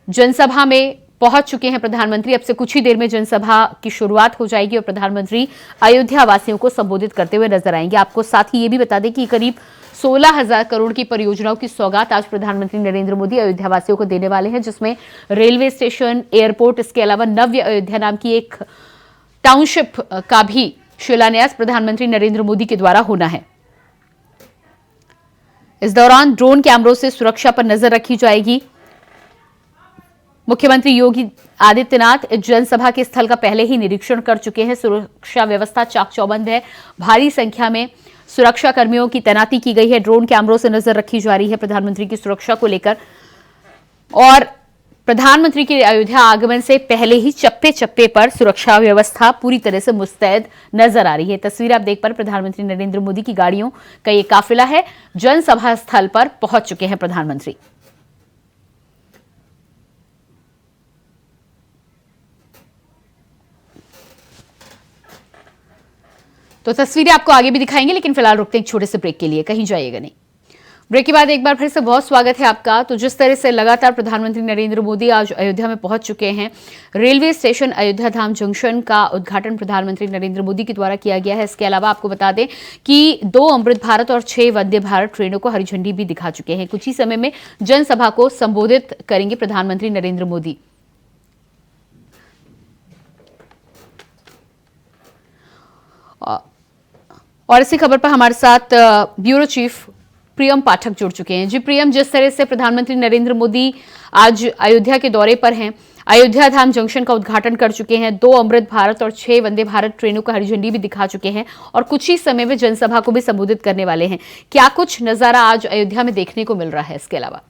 जनसभा में पहुंच चुके हैं प्रधानमंत्री। अब से कुछ ही देर में जनसभा की शुरुआत हो जाएगी और प्रधानमंत्री अयोध्या वासियों को संबोधित करते हुए नजर आएंगे। आपको साथ ही ये भी बता दें कि करीब 16,000 करोड़ की परियोजनाओं की सौगात आज प्रधानमंत्री नरेंद्र मोदी अयोध्या वासियों को देने वाले हैं, जिसमें रेलवे स्टेशन, एयरपोर्ट, इसके अलावा नव्य अयोध्या नाम की एक टाउनशिप का भी शिलान्यास प्रधानमंत्री नरेंद्र मोदी के द्वारा होना है। इस दौरान ड्रोन कैमरों से सुरक्षा पर नजर रखी जाएगी। मुख्यमंत्री योगी आदित्यनाथ जनसभा के स्थल का पहले ही निरीक्षण कर चुके हैं। सुरक्षा व्यवस्था चाक चौबंद है, भारी संख्या में सुरक्षा कर्मियों की तैनाती की गई है। ड्रोन कैमरों से नजर रखी जा रही है प्रधानमंत्री की सुरक्षा को लेकर, और प्रधानमंत्री के अयोध्या आगमन से पहले ही चप्पे चप्पे पर सुरक्षा व्यवस्था पूरी तरह से मुस्तैद नजर आ रही है। तस्वीर आप देख पर प्रधानमंत्री नरेंद्र मोदी की गाड़ियों का ये काफिला है, जनसभा स्थल पर पहुंच चुके हैं प्रधानमंत्री। तो तस्वीरें आपको आगे भी दिखाएंगे, लेकिन फिलहाल रुकते हैं एक छोटे से ब्रेक के लिए, कहीं जाइएगा नहीं। ब्रेक के बाद एक बार फिर से बहुत स्वागत है आपका। तो जिस तरह से लगातार प्रधानमंत्री नरेंद्र मोदी आज अयोध्या में पहुंच चुके हैं, रेलवे स्टेशन अयोध्या धाम जंक्शन का उद्घाटन प्रधानमंत्री नरेंद्र मोदी के द्वारा किया गया है। इसके अलावा आपको बता दें कि 2 अमृत भारत और 6 वंदे भारत ट्रेनों को हरी झंडी भी दिखा चुके हैं। कुछ ही समय में जनसभा को संबोधित करेंगे प्रधानमंत्री नरेंद्र मोदी। और इसी खबर पर हमारे साथ ब्यूरो चीफ प्रियम पाठक जुड़ चुके हैं। जी प्रियम, जिस तरह से प्रधानमंत्री नरेंद्र मोदी आज अयोध्या के दौरे पर हैं, अयोध्या धाम जंक्शन का उद्घाटन कर चुके हैं, 2 अमृत भारत और 6 वंदे भारत ट्रेनों को हरी झंडी भी दिखा चुके हैं और कुछ ही समय में जनसभा को भी संबोधित करने वाले हैं। क्या कुछ नजारा आज अयोध्या में देखने को मिल रहा है इसके अलावा?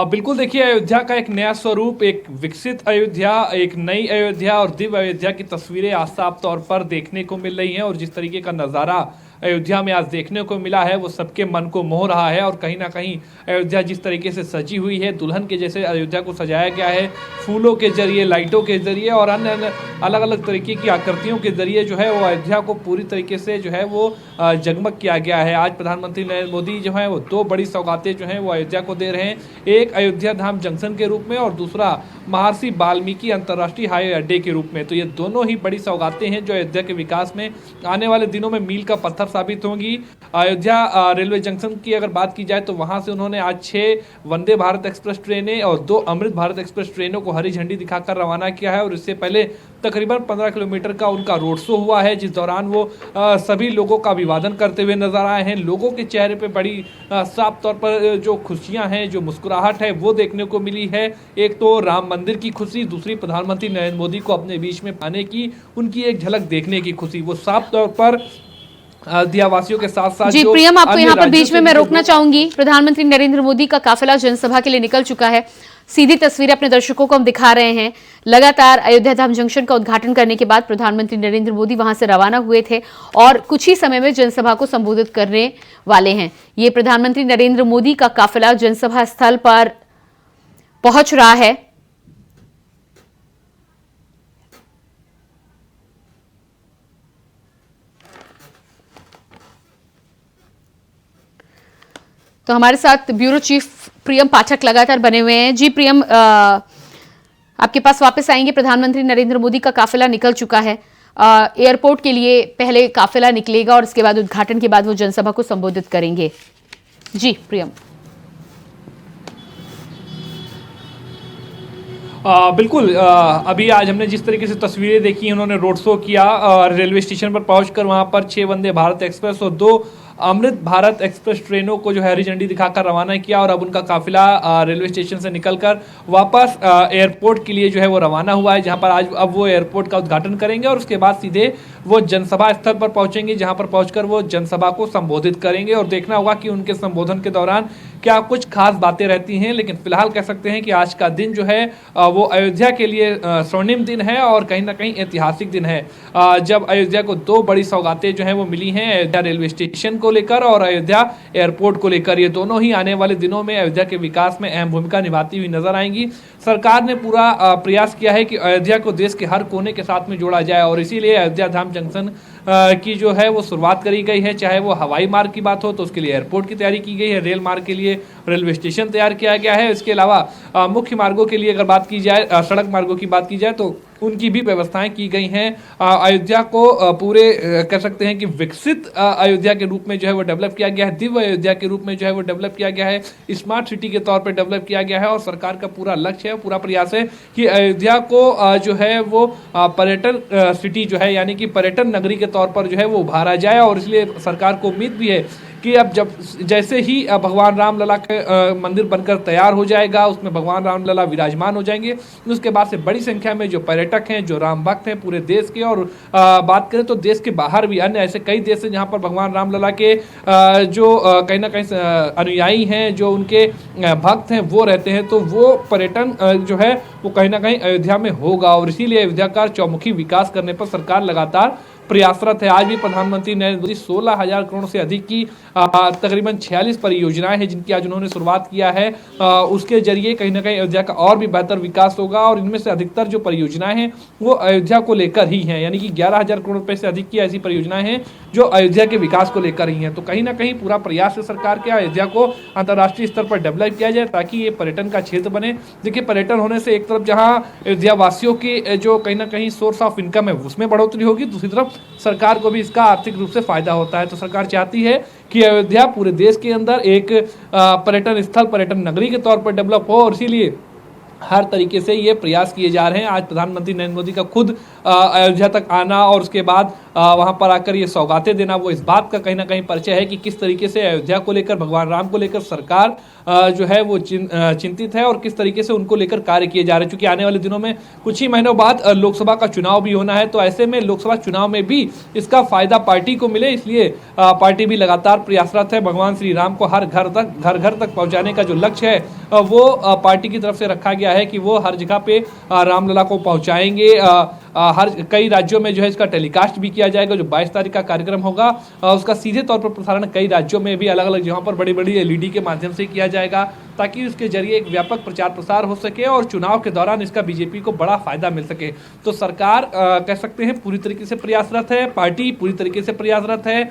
बिल्कुल, देखिए, अयोध्या का एक नया स्वरूप, एक विकसित अयोध्या, एक नई अयोध्या और दिव्य अयोध्या की तस्वीरें आज साफ तौर पर देखने को मिल रही हैं। और जिस तरीके का नज़ारा अयोध्या में आज देखने को मिला है वो सबके मन को मोह रहा है। और कहीं ना कहीं अयोध्या जिस तरीके से सजी हुई है, दुल्हन के जैसे अयोध्या को सजाया गया है, फूलों के जरिए, लाइटों के जरिए और अन्य अलग अलग तरीके की आकृतियों के जरिए जो है वो अयोध्या को पूरी तरीके से जो है वो जगमग किया गया है। आज प्रधानमंत्री नरेंद्र मोदी जो है वो 2 बड़ी सौगातें जो हैं वो अयोध्या को दे रहे हैं, एक अयोध्या धाम जंक्शन के रूप में और दूसरा महर्षि वाल्मीकि अंतर्राष्ट्रीय हवाई अड्डे के रूप में। तो ये दोनों ही बड़ी सौगातें हैं जो अयोध्या के विकास में आने वाले दिनों में मील का पत्थर साबित होंगी। अयोध्या रेलवे जंक्शन की अगर बात की जाए तो वहां से उन्होंने आज 6 वंदे भारत एक्सप्रेस ट्रेनें और 2 अमृत भारत एक्सप्रेस ट्रेनों को हरी झंडी दिखाकर रवाना किया है। और इससे पहले तकरीबन 15 किलोमीटर का उनका रोड शो हुआ है, जिस दौरान वो सभी लोगों का अभिवादन करते हुए नजर आए हैं। लोगों के चेहरे पे बड़ी साफ तौर पर जो खुशियां हैं, जो मुस्कुराहट है वो देखने को मिली है। एक तो राम मंदिर की खुशी, दूसरी प्रधानमंत्री नरेंद्र मोदी को अपने बीच में पाने की उनकी एक झलक देखने की खुशी, वो साफ तौर पर अयोध्यावासियों के साथ साथ। जी प्रियम, आपको यहाँ पर बीच में मैं रोकना चाहूंगी। प्रधानमंत्री नरेंद्र मोदी का काफिला जनसभा के लिए निकल चुका है। सीधी तस्वीरें अपने दर्शकों को हम दिखा रहे हैं। लगातार अयोध्या धाम जंक्शन का उद्घाटन करने के बाद प्रधानमंत्री नरेंद्र मोदी वहां से रवाना हुए थे और कुछ ही समय में जनसभा को संबोधित करने वाले हैं। ये प्रधानमंत्री नरेंद्र मोदी का काफिला जनसभा स्थल पर पहुंच रहा है। तो हमारे साथ ब्यूरो चीफ प्रियम पाठक लगातार बने हुए हैं। जी प्रियम, आपके पास वापस आएंगे। प्रधानमंत्री नरेंद्र मोदी का काफिला निकल चुका है। एयरपोर्ट के लिए पहले काफिला निकलेगा और इसके बाद उद्घाटन के बाद वो जनसभा को संबोधित करेंगे। जी प्रियम। बिल्कुल, अभी आज हमने जिस तरीके से तस्वीरें देखी, उन्होंने रोड शो किया, रेलवे स्टेशन पर पहुंचकर वहां पर 6 वंदे भारत एक्सप्रेस और 2 अमृत भारत एक्सप्रेस ट्रेनों को जो है हरी झंडी दिखाकर रवाना किया। और अब उनका काफिला रेलवे स्टेशन से निकलकर वापस एयरपोर्ट के लिए जो है वो रवाना हुआ है, जहां पर आज अब वो एयरपोर्ट का उद्घाटन करेंगे और उसके बाद सीधे वो जनसभा स्थल पर पहुंचेंगे, जहां पर पहुंचकर वो जनसभा को संबोधित करेंगे। और देखना होगा कि उनके संबोधन के दौरान क्या कुछ खास बातें रहती हैं। लेकिन फिलहाल कह सकते हैं कि आज का दिन जो है वो अयोध्या के लिए स्वर्णिम दिन है और कहीं ना कहीं ऐतिहासिक दिन है, जब अयोध्या को 2 बड़ी सौगातें जो है वो मिली हैं, अयोध्या रेलवे स्टेशन को लेकर और अयोध्या एयरपोर्ट को लेकर। ये दोनों ही आने वाले दिनों में अयोध्या के विकास में अहम भूमिका निभाती हुई नजर आएंगी। सरकार ने पूरा प्रयास किया है कि अयोध्या को देश के हर कोने के साथ में जोड़ा जाए और इसीलिए अयोध्या धाम जंक्शन की जो है वो शुरुआत करी गई है। चाहे वो हवाई मार्ग की बात हो तो उसके लिए एयरपोर्ट की तैयारी की गई है, रेल मार्ग के लिए रेलवे स्टेशन तैयार किया गया है। इसके अलावा मुख्य मार्गों के लिए अगर बात की जाए, सड़क मार्गों की बात की जाए तो उनकी भी व्यवस्थाएं की गई हैं। अयोध्या को पूरे कह सकते हैं कि विकसित अयोध्या के रूप में जो है वो डेवलप किया गया है, दिव्य अयोध्या के रूप में जो है वो डेवलप किया गया है, स्मार्ट सिटी के तौर पर डेवलप किया गया है। और सरकार का पूरा लक्ष्य है, पूरा प्रयास है कि अयोध्या को जो है वो पर्यटन सिटी जो है यानी कि पर्यटन नगरी के तौर पर जो है वो उभारा जाए। और इसलिए सरकार को उम्मीद भी है कि अब जैसे ही भगवान रामलला के मंदिर बनकर तैयार हो जाएगा, उसमें भगवान रामलला विराजमान हो जाएंगे, उसके बाद से बड़ी संख्या में जो पर्यटक हैं, जो राम भक्त हैं पूरे देश के, और बात करें तो देश के बाहर भी अन्य ऐसे कई देश हैं जहां पर भगवान रामलला के जो कहीं ना कहीं अनुयायी हैं, जो उनके भक्त हैं वो रहते हैं, तो वो पर्यटन जो है वो कहीं ना कहीं अयोध्या में होगा। और इसीलिए अयोध्या का चौमुखी विकास करने पर सरकार लगातार प्रयासरत है। आज भी प्रधानमंत्री नरेंद्र मोदी 16,000 करोड़ से अधिक की तकरीबन 46 परियोजनाएं हैं जिनकी आज उन्होंने शुरुआत किया है। उसके जरिए कहीं ना कहीं अयोध्या का और भी बेहतर विकास होगा और इनमें से अधिकतर जो परियोजनाएं हैं वो अयोध्या को लेकर ही हैं, यानी कि 11,000 करोड़ रुपए से अधिक की ऐसी परियोजनाएं हैं जो अयोध्या के विकास को लेकर ही हैं। तो कहीं ना कहीं पूरा प्रयास है सरकार के अयोध्या को अंतर्राष्ट्रीय स्तर पर डेवलप किया जाए ताकि ये पर्यटन का क्षेत्र बने। देखिए, पर्यटन होने से एक तरफ जहां अयोध्या वासियों के जो कहीं ना कहीं सोर्स ऑफ इनकम है उसमें बढ़ोतरी होगी, दूसरी तरफ सरकार को भी इसका आर्थिक रूप से फायदा होता है। तो सरकार चाहती है कि अयोध्या पूरे देश के अंदर एक पर्यटन स्थल, पर्यटन नगरी के तौर पर डेवलप हो और इसीलिए हर तरीके से ये प्रयास किए जा रहे हैं। आज प्रधानमंत्री नरेंद्र मोदी का खुद अयोध्या तक आना और उसके बाद वहां पर आकर ये सौगातें देना, वो इस बात का कहीं ना कहीं परिचय है कि किस तरीके से अयोध्या को लेकर, भगवान राम को लेकर सरकार जो है वो चिंतित है और किस तरीके से उनको लेकर कार्य किए जा रहे हैं। क्योंकि आने वाले दिनों में कुछ ही महीनों बाद लोकसभा का चुनाव भी होना है, तो ऐसे में लोकसभा चुनाव में भी इसका फायदा पार्टी को मिले, इसलिए पार्टी भी लगातार प्रयासरत है। भगवान श्री राम को हर घर तक पहुंचाने का जो लक्ष्य है वो पार्टी की तरफ से रखा गया है कि वो हर जगह पे रामलला को पहुंचाएंगे। हर कई राज्यों में जो है इसका टेलीकास्ट भी किया जाएगा। जो 22 तारीख का कार्यक्रम होगा उसका सीधे तौर पर प्रसारण कई राज्यों में भी अलग अलग जगहों पर बड़ी बड़ी LED के माध्यम से किया जाएगा ताकि उसके जरिए एक व्यापक प्रचार प्रसार हो सके और चुनाव के दौरान इसका बीजेपी को बड़ा फायदा मिल सके। तो सरकार कह सकते हैं पूरी तरीके से प्रयासरत है, पार्टी पूरी तरीके से प्रयासरत है।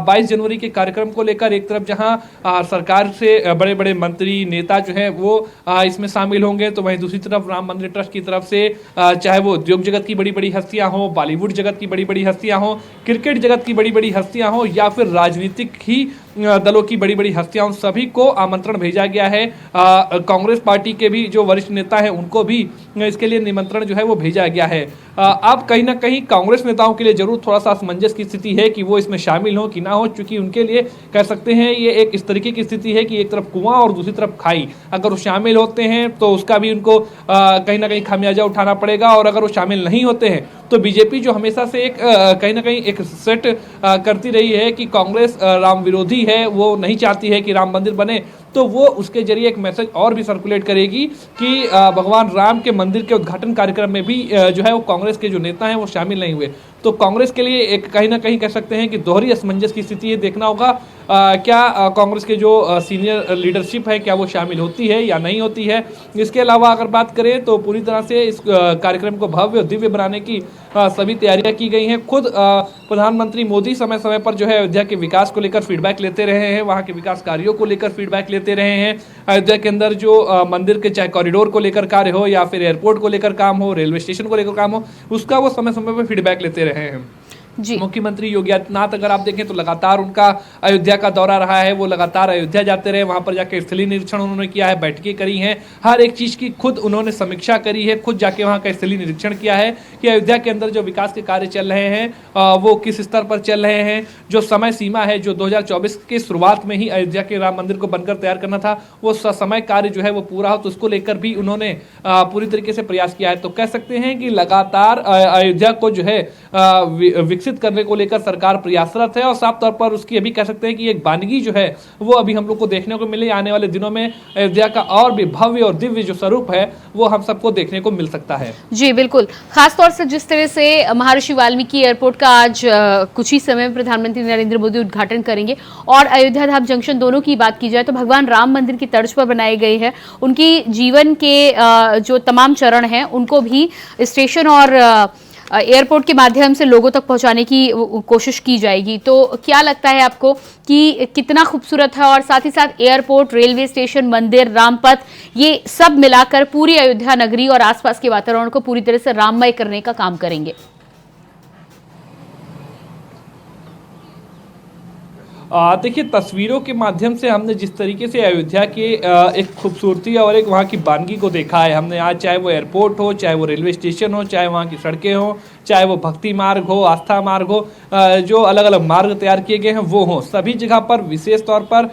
22 जनवरी के कार्यक्रम को लेकर एक तरफ जहां सरकार से बड़े बड़े मंत्री नेता जो है वो इसमें शामिल होंगे, तो वहीं दूसरी तरफ राम मंदिर ट्रस्ट की तरफ से चाहे वो उद्योग जगत की बड़ी बड़ी हस्तियां हो, बॉलीवुड जगत की बड़ी बड़ी हस्तियां हो, क्रिकेट जगत की बड़ी बड़ी हस्तियां हो या फिर राजनीतिक ही दलों की बड़ी बड़ी हस्तियां, उन सभी को आमंत्रण भेजा गया है। कांग्रेस पार्टी के भी जो वरिष्ठ नेता हैं उनको भी इसके लिए निमंत्रण जो है वो भेजा गया है। अब कहीं ना कहीं कांग्रेस नेताओं के लिए जरूर थोड़ा सा असमंजस की स्थिति है कि वो इसमें शामिल हो कि ना हो, क्योंकि उनके लिए कह सकते हैं ये एक इस तरीके की स्थिति है कि एक तरफ कुआं और दूसरी तरफ खाई। अगर वो शामिल होते हैं तो उसका भी उनको कहीं ना कहीं खामियाजा उठाना पड़ेगा और अगर वो शामिल नहीं होते हैं तो बीजेपी जो हमेशा से एक कहीं ना कहीं एक सेट करती रही है कि कांग्रेस राम विरोधी है, वो नहीं चाहती है कि राम मंदिर बने, तो वो उसके जरिए एक मैसेज और भी सर्कुलेट करेगी कि भगवान राम के मंदिर के उद्घाटन कार्यक्रम में भी जो है वो कांग्रेस के जो नेता हैं वो शामिल नहीं हुए। तो कांग्रेस के लिए एक कहीं ना कहीं कह सकते हैं कि दोहरी असमंजस की स्थिति है। देखना होगा क्या कांग्रेस के जो सीनियर लीडरशिप है क्या वो शामिल होती है या नहीं होती है। इसके अलावा अगर बात करें तो पूरी तरह से इस कार्यक्रम को भव्य और दिव्य बनाने की सभी तैयारियां की गई हैं। खुद प्रधानमंत्री मोदी समय समय पर जो है अयोध्या के विकास को लेकर फीडबैक लेते रहे हैं, वहाँ के विकास कार्यों को लेकर फीडबैक लेते रहे हैं। अयोध्या के अंदर जो मंदिर के चाहे कॉरिडोर को लेकर कार्य हो या फिर एयरपोर्ट को लेकर काम हो, रेलवे स्टेशन को लेकर काम हो, उसका वो समय समय पर फीडबैक लेते रहे हैं। जी। मुख्यमंत्री योगी आदित्यनाथ अगर आप देखें तो लगातार उनका अयोध्या का दौरा रहा है, वो लगातार अयोध्या जाते रहे, वहां पर जाकर स्थलीय निरीक्षण उन्होंने किया है, बैठकें करी हैं, हर एक चीज की खुद उन्होंने समीक्षा करी है, खुद जाके वहां का स्थलीय निरीक्षण किया है कि अयोध्या के अंदर जो विकास के कार्य चल रहे हैं वो किस स्तर पर चल रहे हैं। जो समय सीमा है जो 2024 के शुरुआत में ही अयोध्या के राम मंदिर को बनकर तैयार करना था, वो समय कार्य जो है वो पूरा हो, तो उसको लेकर भी उन्होंने पूरी तरीके से प्रयास किया है। तो कह सकते हैं कि लगातार अयोध्या को जो है विकसित करने को लेकर सरकार प्रयासरत है और साफ तौर पर उसकी अभी कह सकते हैं कि एक वानगी जो है वो अभी हम लोग को देखने को मिले। आने वाले दिनों में अयोध्या का और भी भव्य और दिव्य जो स्वरूप है वो हम सबको देखने को मिल सकता है। जी बिल्कुल, खास तौर से जिस तरह से महर्षि वाल्मीकि एयरपोर्ट का आज कुछ ही समय में प्रधानमंत्री नरेंद्र मोदी उद्घाटन करेंगे और अयोध्या धाम जंक्शन दोनों की बात की जाए तो भगवान राम मंदिर की तर्ज पर बनाए गए हैं। उनकी जीवन के जो तमाम चरण हैं उनको भी स्टेशन और एयरपोर्ट के माध्यम से लोगों तक पहुंचाने की कोशिश की जाएगी। तो क्या लगता है आपको कि कितना खूबसूरत है, और साथ ही साथ एयरपोर्ट, रेलवे स्टेशन, मंदिर, रामपथ, ये सब मिलाकर पूरी अयोध्या नगरी और आसपास के वातावरण को पूरी तरह से राममय करने का काम करेंगे? देखिए, तस्वीरों के माध्यम से हमने जिस तरीके से अयोध्या के एक खूबसूरती और एक वहाँ की वानगी को देखा है, हमने आज चाहे वो एयरपोर्ट हो, चाहे वो रेलवे स्टेशन हो, चाहे वहाँ की सड़कें हो, चाहे वो भक्ति मार्ग हो, आस्था मार्ग हो, जो अलग अलग मार्ग तैयार किए गए हैं वो हो, सभी जगह पर विशेष तौर पर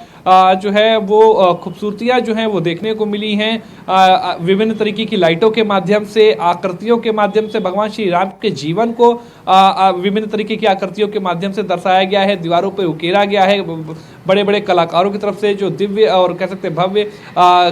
जो है वो खूबसूरतियाँ जो हैं वो देखने को मिली हैं। विभिन्न तरीके की लाइटों के माध्यम से, आकृतियों के माध्यम से भगवान श्री राम के जीवन को विभिन्न तरीके की आकृतियों के माध्यम से दर्शाया गया है, दीवारों पर उकेरा गया है। बड़े बड़े कलाकारों की तरफ से जो दिव्य और कह सकते हैं भव्य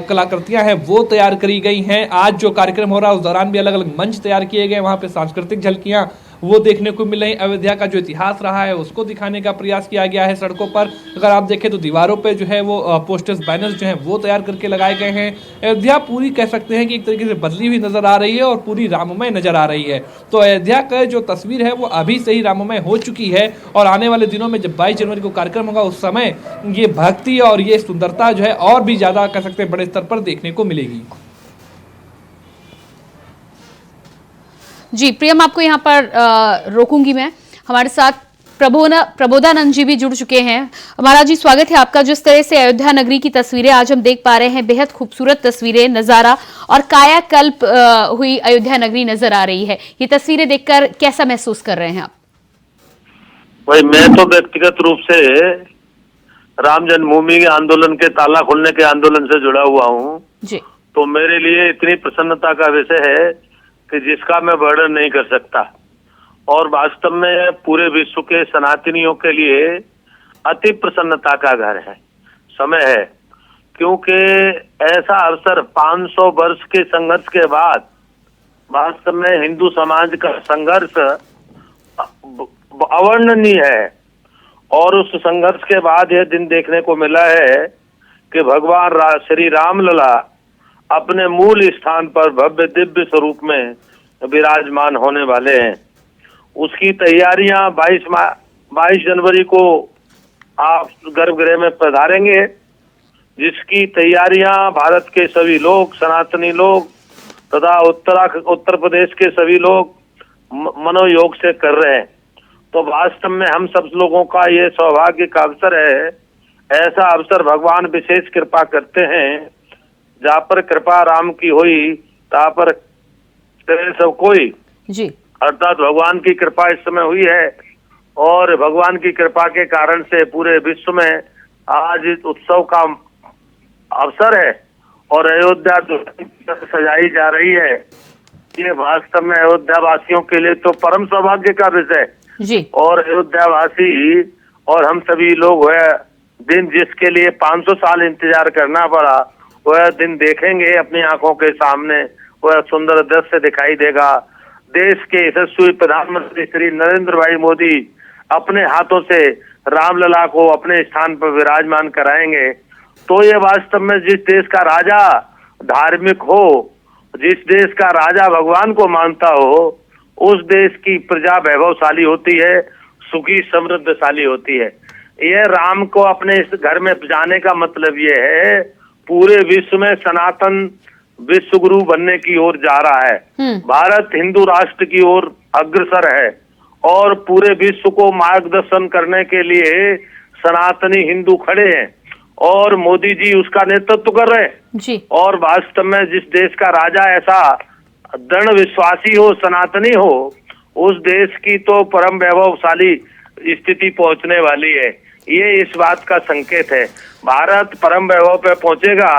कलाकृतियां हैं वो तैयार करी गई हैं। आज जो कार्यक्रम हो रहा है उस दौरान भी अलग अलग मंच तैयार किए गए, वहाँ पे सांस्कृतिक झलकियाँ वो देखने को मिल रही। अयोध्या का जो इतिहास रहा है उसको दिखाने का प्रयास किया गया है सड़कों पर। अगर आप देखें तो दीवारों पे जो है वो पोस्टर्स बैनर्स जो हैं वो तैयार करके लगाए गए हैं। अयोध्या पूरी कह सकते हैं कि एक तरीके से बदली हुई नजर आ रही है और पूरी राममय नजर आ रही है। तो अयोध्या का जो तस्वीर है वो अभी से ही राममय हो चुकी है और आने वाले दिनों में जब 22 जनवरी को कार्यक्रम होगा उस समय ये भक्ति और ये सुंदरता जो है और भी ज्यादा कह सकते हैं बड़े स्तर पर देखने को मिलेगी। जी प्रियम, आपको यहाँ पर रोकूंगी मैं। हमारे साथ प्रबोधानंद जी भी जुड़ चुके हैं। महाराज जी, स्वागत है आपका। जिस तरह से अयोध्या नगरी की तस्वीरें आज हम देख पा रहे हैं, बेहद खूबसूरत तस्वीरें, नजारा और कायाकल्प हुई अयोध्या नगरी नजर आ रही है। ये तस्वीरें देखकर कैसा महसूस कर रहे हैं आप? भाई मैं तो व्यक्तिगत रूप से राम जन्मभूमि के आंदोलन के ताला खोलने के आंदोलन से जुड़ा हुआ हूँ जी। तो मेरे लिए इतनी प्रसन्नता का विषय है कि जिसका मैं वर्णन नहीं कर सकता और वास्तव में पूरे विश्व के सनातनियों के लिए अति प्रसन्नता का घर है, समय है, क्योंकि ऐसा अवसर 500 वर्ष के संघर्ष के बाद वास्तव में हिंदू समाज का संघर्ष अवर्णनीय है और उस संघर्ष के बाद यह दिन देखने को मिला है कि भगवान श्री रामलला अपने मूल स्थान पर भव्य दिव्य स्वरूप में विराजमान होने वाले हैं। उसकी तैयारियां 22 जनवरी को आप गर्भगृह में पधारेंगे, जिसकी तैयारियां भारत के सभी लोग, सनातनी लोग तथा उत्तर प्रदेश के सभी लोग मनोयोग से कर रहे हैं। तो वास्तव में हम सब लोगों का ये सौभाग्य का अवसर है। ऐसा अवसर भगवान विशेष कृपा करते हैं, जहाँ पर कृपा राम की हुई तहाँ पर सब कोई जी। अर्थात भगवान की कृपा इस समय हुई है और भगवान की कृपा के कारण से पूरे विश्व में आज इस उत्सव का अवसर है और अयोध्या जो सजाई जा रही है, ये वास्तव में अयोध्या वासियों के लिए तो परम सौभाग्य का विषय जी। और अयोध्या वासी और हम सभी लोग वह दिन जिसके लिए 500 साल इंतजार करना पड़ा, वह दिन देखेंगे अपनी आंखों के सामने। वह सुंदर दृश्य दिखाई देगा। देश के यशस्वी प्रधानमंत्री श्री नरेंद्र भाई मोदी अपने हाथों से रामलला को अपने स्थान पर विराजमान कराएंगे। तो ये वास्तव में जिस देश का राजा धार्मिक हो, जिस देश का राजा भगवान को मानता हो, उस देश की प्रजा वैभवशाली होती है, सुखी समृद्धशाली होती है। यह राम को अपने इस घर में जाने का मतलब ये है पूरे विश्व में सनातन विश्व गुरु बनने की ओर जा रहा है। भारत हिंदू राष्ट्र की ओर अग्रसर है और पूरे विश्व को मार्गदर्शन करने के लिए सनातनी हिंदू खड़े हैं और मोदी जी उसका नेतृत्व कर रहे हैं जी। और वास्तव में जिस देश का राजा ऐसा दृढ़ विश्वासी हो, सनातनी हो, उस देश की तो परम वैभवशाली स्थिति पहुंचने वाली है। ये इस बात का संकेत है। भारत परम वैभव पे पहुंचेगा,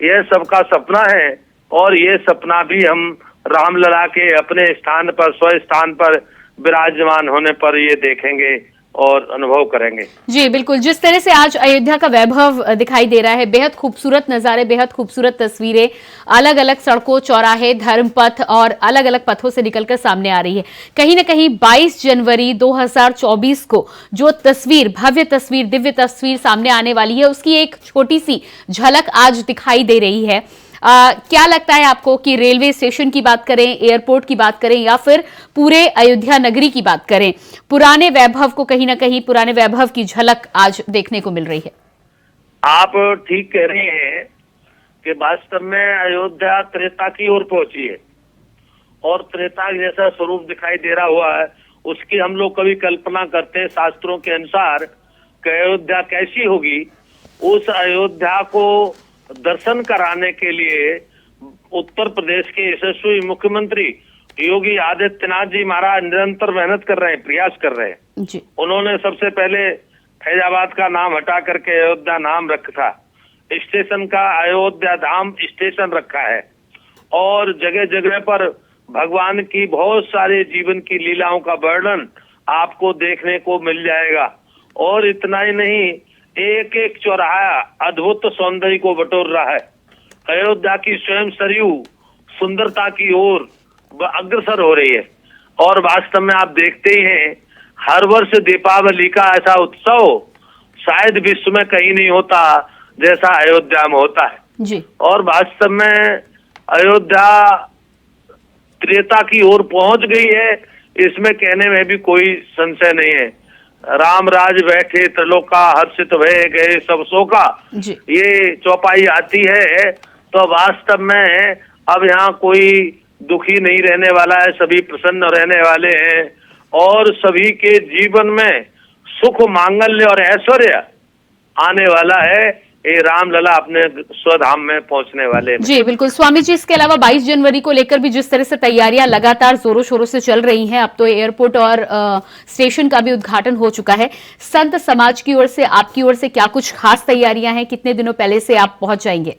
यह सबका सपना है और ये सपना भी हम रामलला के अपने स्थान पर, स्व स्थान पर विराजमान होने पर ये देखेंगे और अनुभव करेंगे। जी बिल्कुल, जिस तरह से आज अयोध्या का वैभव दिखाई दे रहा है, बेहद खूबसूरत नजारे, बेहद खूबसूरत तस्वीरें, अलग अलग सड़कों, चौराहे, धर्मपथ और अलग अलग पथों से निकलकर सामने आ रही है। कहीं ना कहीं 22 जनवरी 2024 को जो तस्वीर, भव्य तस्वीर, दिव्य तस्वीर सामने आने वाली है, उसकी एक छोटी सी झलक आज दिखाई दे रही है। क्या लगता है आपको कि रेलवे स्टेशन की बात करें, एयरपोर्ट की बात करें या फिर पूरे अयोध्या नगरी की बात करें, पुराने वैभव को, कहीं ना कहीं पुराने वैभव की झलक आज देखने को मिल रही है? आप ठीक कह रही हैं कि वास्तव में अयोध्या त्रेता की ओर पहुंची है और त्रेता जैसा स्वरूप दिखाई दे रहा हुआ है, उसकी हम लोग कभी कल्पना करते हैं शास्त्रों के अनुसार कि अयोध्या कैसी होगी। उस अयोध्या को दर्शन कराने के लिए उत्तर प्रदेश के यशस्वी मुख्यमंत्री योगी आदित्यनाथ जी महाराज निरंतर मेहनत कर रहे हैं, प्रयास कर रहे हैं जी। उन्होंने सबसे पहले फैजाबाद का नाम हटा करके अयोध्या नाम रखा, स्टेशन का अयोध्या धाम स्टेशन रखा है और जगह जगह पर भगवान की बहुत सारे जीवन की लीलाओं का वर्णन आपको देखने को मिल जाएगा। और इतना ही नहीं, एक एक चौराहा अद्भुत सौंदर्य को बटोर रहा है। अयोध्या की स्वयं सरयू सुंदरता की ओर अग्रसर हो रही है। और वास्तव में आप देखते ही हैं, हर वर्ष दीपावली का ऐसा उत्सव शायद विश्व में कहीं नहीं होता जैसा अयोध्या में होता है। जी। और वास्तव में अयोध्या त्रेता की ओर पहुंच गई है, इसमें कहने में भी कोई संशय नहीं है। राम राज बैठे त्रिलोका हर्षित भये गए सब शोका, ये चौपाई आती है तो वास्तव में अब यहाँ कोई दुखी नहीं रहने वाला है, सभी प्रसन्न रहने वाले हैं और सभी के जीवन में सुख मांगल्य और ऐश्वर्य आने वाला है। ये रामलला अपने स्वधाम में पहुंचने वाले हैं। जी बिल्कुल स्वामी जी, इसके अलावा 22 जनवरी को लेकर भी जिस तरह से तैयारियां लगातार जोरों शोरों से चल रही हैं, अब तो एयरपोर्ट और स्टेशन का भी उद्घाटन हो चुका है। संत समाज की ओर से, आपकी ओर से क्या कुछ खास तैयारियां हैं? कितने दिनों पहले से आप पहुंच जाएंगे?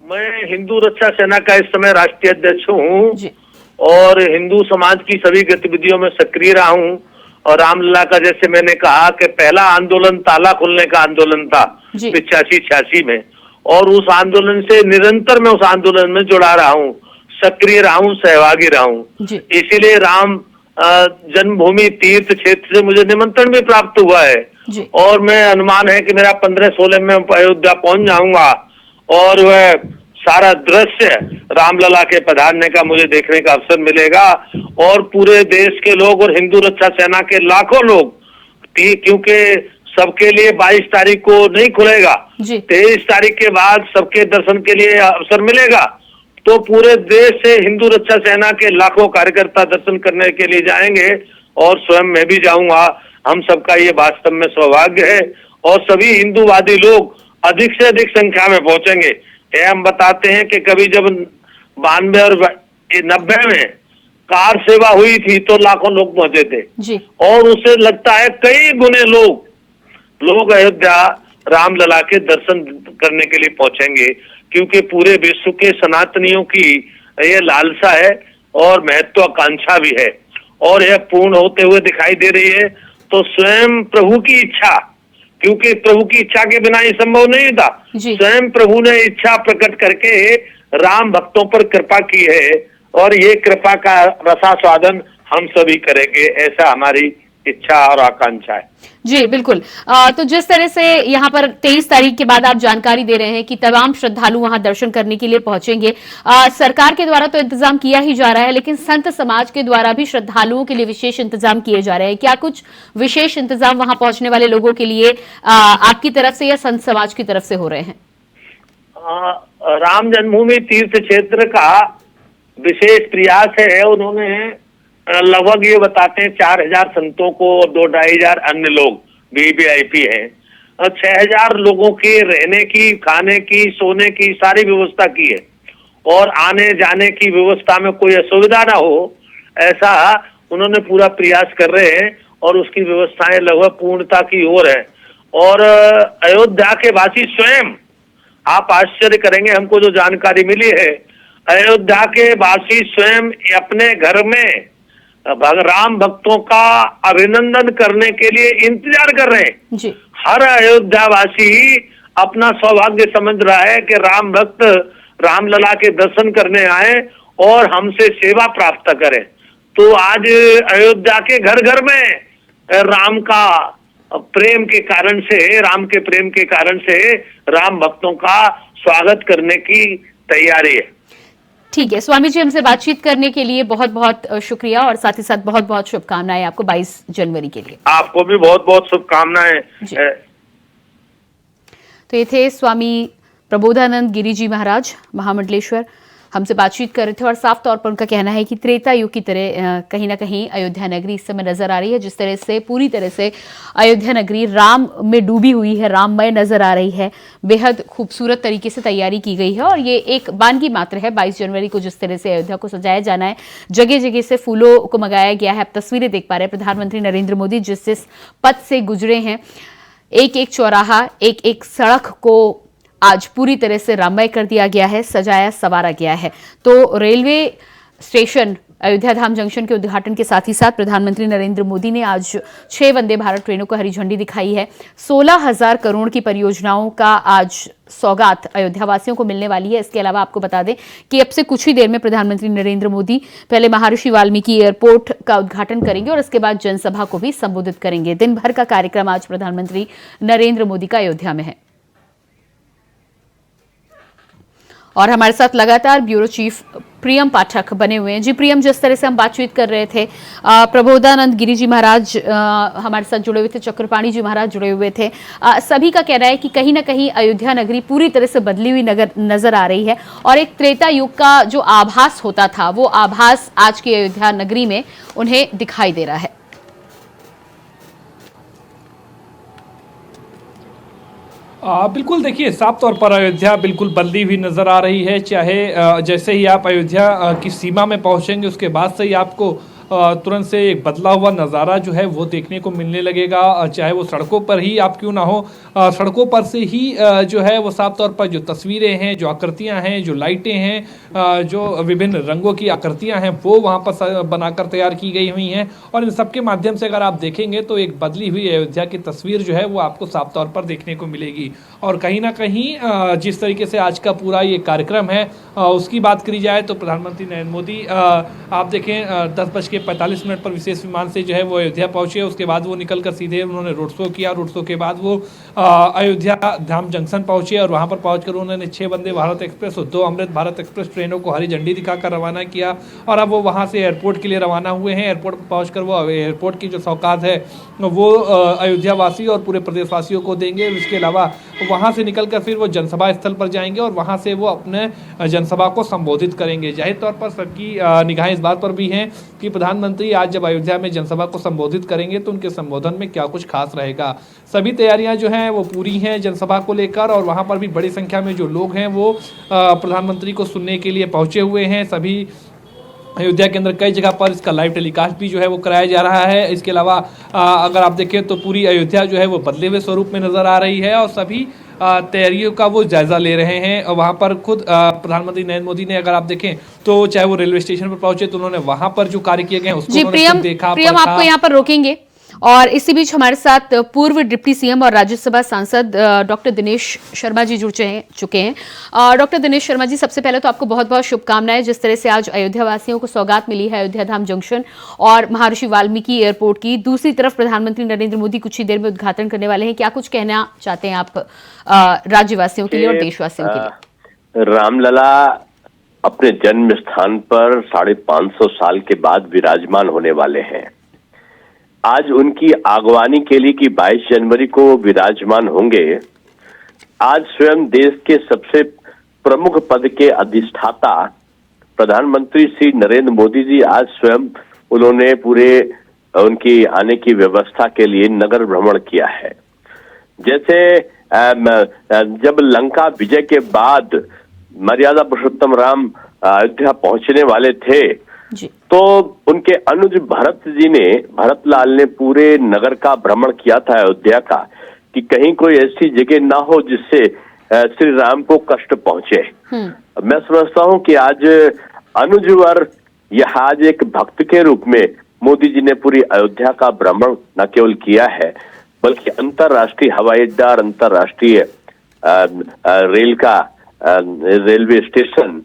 मैं हिंदू रक्षा सेना का इस समय राष्ट्रीय अध्यक्ष हूँ और हिंदू समाज की सभी गतिविधियों में सक्रिय रहा हूँ। और रामलला का जैसे मैंने कहा कि पहला आंदोलन ताला खोलने का आंदोलन था 85-86 में, और उस आंदोलन से निरंतर मैं उस आंदोलन में जुड़ा रहा हूँ, सक्रिय रहा हूँ, सहभागी रहा हूँ। इसीलिए राम जन्मभूमि तीर्थ क्षेत्र से मुझे निमंत्रण भी प्राप्त हुआ है और मैं अनुमान है कि मेरा 15-16 में अयोध्या पहुंच जाऊंगा और वह सारा दृश्य रामलला के पधारने का मुझे देखने का अवसर मिलेगा। और पूरे देश के लोग और हिंदू रक्षा सेना के लाखों लोग, क्योंकि सबके लिए 22 तारीख को नहीं खुलेगा, 23 तारीख के बाद सबके दर्शन के लिए अवसर मिलेगा, तो पूरे देश से हिंदू रक्षा सेना के लाखों कार्यकर्ता दर्शन करने के लिए जाएंगे और स्वयं मैं भी जाऊंगा। हम सबका ये वास्तव में सौभाग्य है और सभी हिंदूवादी लोग अधिक से अधिक संख्या में पहुंचेंगे। हम बताते हैं कि कभी जब 92 और 90 में कार सेवा हुई थी तो लाखों लोग पहुंचे थे और उससे लगता है कई गुने लोग अयोध्या रामलला के दर्शन करने के लिए पहुंचेंगे, क्योंकि पूरे विश्व के सनातनियों की ये लालसा है और महत्वाकांक्षा भी है और यह पूर्ण होते हुए दिखाई दे रही है। तो स्वयं प्रभु की इच्छा, क्योंकि प्रभु की इच्छा के बिना ये संभव नहीं था, स्वयं प्रभु ने इच्छा प्रकट करके राम भक्तों पर कृपा की है और ये कृपा का रसास्वादन हम सभी करेंगे, ऐसा हमारी इच्छा और आकांक्षा है। जी बिल्कुल। तो जिस तरह से यहाँ पर 23 तारीख के बाद आप जानकारी दे रहे हैं कि तमाम श्रद्धालु वहां दर्शन करने के लिए पहुंचेंगे, सरकार के द्वारा तो इंतजाम किया ही जा रहा है, लेकिन संत समाज के द्वारा भी श्रद्धालुओं के लिए विशेष इंतजाम किए जा रहे हैं। क्या कुछ विशेष इंतजाम वहां पहुंचने वाले लोगों के लिए आपकी तरफ से या संत समाज की तरफ से हो रहे हैं? राम जन्मभूमि तीर्थ क्षेत्र का विशेष प्रयास है। उन्होंने लगभग ये बताते हैं 4000 संतों को और 2-2,500 अन्य लोग वीवीआईपी हैं, 6000 लोगों के रहने की, खाने की, सोने की सारी व्यवस्था की है और आने जाने की व्यवस्था में कोई असुविधा ना हो ऐसा उन्होंने पूरा प्रयास कर रहे हैं और उसकी व्यवस्थाएं लगभग पूर्णता की ओर है। और अयोध्या के वासी स्वयं, आप आश्चर्य करेंगे हमको जो जानकारी मिली है, अयोध्या के वासी स्वयं अपने घर में राम भक्तों का अभिनंदन करने के लिए इंतजार कर रहे हैं। हर अयोध्यावासी अपना सौभाग्य समझ रहा है कि राम भक्त रामलला के दर्शन करने आए और हमसे सेवा प्राप्त करें। तो आज अयोध्या के घर घर में राम का प्रेम के कारण से, राम के प्रेम के कारण से राम भक्तों का स्वागत करने की तैयारी है। ठीक है स्वामी जी, हमसे बातचीत करने के लिए बहुत बहुत शुक्रिया और साथ ही साथ बहुत बहुत शुभकामनाएं आपको 22 जनवरी के लिए। आपको भी बहुत बहुत शुभकामनाएं। तो ये थे स्वामी प्रबोधानंद गिरी जी महाराज महामंडलेश्वर, हमसे बातचीत कर रहे थे और साफ तौर पर उनका कहना है कि त्रेता युग की तरह कहीं ना कहीं अयोध्या नगरी इस समय नजर आ रही है। जिस तरह से पूरी तरह से अयोध्या नगरी राम में डूबी हुई है, राममय नजर आ रही है, बेहद खूबसूरत तरीके से तैयारी की गई है और ये एक बानगी मात्र है। 22 जनवरी को जिस तरह से अयोध्या को सजाया जाना है, जगह जगह से फूलों को मंगाया गया है। आप तस्वीरें देख पा रहे हैं, प्रधानमंत्री नरेंद्र मोदी जिस जिस पथ से गुजरे हैं, एक एक चौराहा, एक एक सड़क को आज पूरी तरह से राममय कर दिया गया है, सजाया संवारा गया है। तो रेलवे स्टेशन अयोध्या धाम जंक्शन के उद्घाटन के साथ ही साथ प्रधानमंत्री नरेंद्र मोदी ने आज 6 वंदे भारत ट्रेनों को हरी झंडी दिखाई है। 16,000 करोड़ की परियोजनाओं का आज सौगात अयोध्या वासियों को मिलने वाली है। इसके अलावा आपको बता दें कि अब से कुछ ही देर में प्रधानमंत्री नरेंद्र मोदी पहले महर्षि वाल्मीकि एयरपोर्ट का उद्घाटन करेंगे और इसके बाद जनसभा को भी संबोधित करेंगे। दिन भर का कार्यक्रम आज प्रधानमंत्री नरेंद्र मोदी का अयोध्या में है। और हमारे साथ लगातार ब्यूरो चीफ प्रियम पाठक बने हुए हैं। जी प्रियम, जिस तरह से हम बातचीत कर रहे थे, प्रबोधानंद गिरी जी महाराज हमारे साथ जुड़े हुए थे, चक्रपाणी जी महाराज जुड़े हुए थे। सभी का कहना है कि कहीं ना कहीं अयोध्या नगरी पूरी तरह से बदली हुई नजर आ रही है और एक त्रेता युग का जो आभास होता था वो आभास आज की अयोध्या नगरी में उन्हें दिखाई दे रहा है। बिल्कुल, देखिए साफ तौर पर अयोध्या बिल्कुल बदली हुई नज़र आ रही है। चाहे जैसे ही आप अयोध्या की सीमा में पहुंचेंगे उसके बाद से ही आपको तुरंत से एक बदला हुआ नज़ारा जो है वो देखने को मिलने लगेगा। चाहे वो सड़कों पर ही आप क्यों ना हो, सड़कों पर से ही जो है वो साफ तौर पर जो तस्वीरें हैं, जो आकृतियां हैं, जो लाइटें हैं, जो विभिन्न रंगों की आकृतियां हैं वो वहाँ पर बनाकर तैयार की गई हुई हैं और इन सबके माध्यम से अगर आप देखेंगे तो एक बदली हुई अयोध्या की तस्वीर जो है वो आपको साफ तौर पर देखने को मिलेगी। और कहीं ना कहीं जिस तरीके से आज का पूरा ये कार्यक्रम है उसकी बात करी जाए तो प्रधानमंत्री नरेंद्र मोदी आप देखें 10:45 पर विशेष विमान से जो है वो अयोध्या पहुंचे। उसके बाद वो निकलकर सीधे उन्होंने रोड शो किया। रोड शो के बाद वो अयोध्या धाम जंक्शन पहुंचे और वहां पर पहुंचकर उन्होंने 6 वंदे भारत एक्सप्रेस और 2 अमृत भारत एक्सप्रेस ट्रेनों को हरी झंडी दिखाकर रवाना किया और अब वो वहां से एयरपोर्ट के लिए रवाना हुए हैं। एयरपोर्ट पर पहुंचकर वो एयरपोर्ट की जो सौगात है वो अयोध्या वासी और पूरे प्रदेशवासियों को देंगे। इसके अलावा वहां से निकलकर फिर वो जनसभा स्थल पर जाएंगे और वहां से वो अपने जनसभा को संबोधित करेंगे। जाहिर तौर पर सबकी निगाहें इस बात पर भी हैं कि प्रधानमंत्री आज जब अयोध्या में जनसभा को संबोधित करेंगे तो उनके संबोधन में क्या कुछ खास रहेगा। सभी तैयारियां जो हैं वो पूरी हैं जनसभा को लेकर और वहां पर भी बड़ी संख्या में जो लोग हैं वो प्रधानमंत्री को सुनने के लिए पहुंचे हुए हैं। सभी अयोध्या के अंदर कई जगह पर इसका लाइव टेलीकास्ट भी जो है वो कराया जा रहा है। इसके अलावा अगर आप देखें तो पूरी अयोध्या जो है वो बदले हुए स्वरूप में नजर आ रही है और सभी तैयारियों का वो जायजा ले रहे हैं। वहां पर खुद प्रधानमंत्री नरेंद्र मोदी ने अगर आप देखें तो चाहे वो रेलवे स्टेशन पर पहुंचे तो उन्होंने वहां पर जो कार्य किए गए उसको उन्होंने देखा। प्रियम आपको यहाँ पर रोकेंगे और इसी बीच हमारे साथ पूर्व डिप्टी सीएम और राज्यसभा सांसद डॉक्टर दिनेश शर्मा जी जुड़ चुके हैं। डॉक्टर दिनेश शर्मा जी, सबसे पहले तो आपको बहुत बहुत शुभकामनाएं। जिस तरह से आज अयोध्या वासियों को सौगात मिली है अयोध्या धाम जंक्शन और महर्षि वाल्मीकि एयरपोर्ट की, दूसरी तरफ प्रधानमंत्री नरेंद्र मोदी कुछ ही देर में उद्घाटन करने वाले हैं। क्या कुछ कहना चाहते हैं आप राज्यवासियों के लिए और देशवासियों के लिए? रामलला अपने जन्म स्थान पर 550 साल के बाद विराजमान होने वाले हैं। आज उनकी आगवानी के लिए कि 22 जनवरी को विराजमान होंगे। आज स्वयं देश के सबसे प्रमुख पद के अधिष्ठाता प्रधानमंत्री श्री नरेंद्र मोदी जी आज स्वयं उन्होंने पूरे उनकी आने की व्यवस्था के लिए नगर भ्रमण किया है। जैसे जब लंका विजय के बाद मर्यादा पुरुषोत्तम राम अयोध्या पहुंचने वाले थे तो उनके अनुज भरत लाल ने पूरे नगर का भ्रमण किया था अयोध्या का कि कहीं कोई ऐसी जगह ना हो जिससे श्री राम को कष्ट पहुंचे। मैं समझता हूं कि आज अनुजवर यह आज एक भक्त के रूप में मोदी जी ने पूरी अयोध्या का भ्रमण न केवल किया है बल्कि अंतर्राष्ट्रीय हवाई अड्डा और अंतर्राष्ट्रीय रेलवे स्टेशन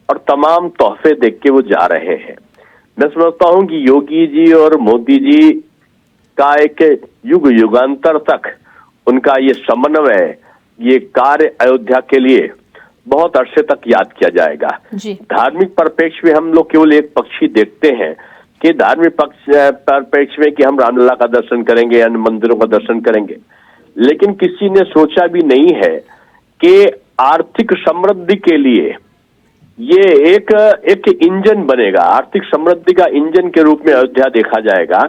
और तमाम तोहफे देख के वो जा रहे हैं। मैं समझता हूं कि योगी जी और मोदी जी का एक युग युगांतर तक उनका ये समन्वय, ये कार्य अयोध्या के लिए बहुत अरसे तक याद किया जाएगा। धार्मिक परिप्रेक्ष्य में हम लोग केवल एक पक्ष ही देखते हैं कि धार्मिक परिप्रेक्ष्य में कि हम रामलला का दर्शन करेंगे, अन्य मंदिरों का दर्शन करेंगे, लेकिन किसी ने सोचा भी नहीं है कि आर्थिक समृद्धि के लिए ये एक इंजन बनेगा। आर्थिक समृद्धि का इंजन के रूप में अयोध्या देखा जाएगा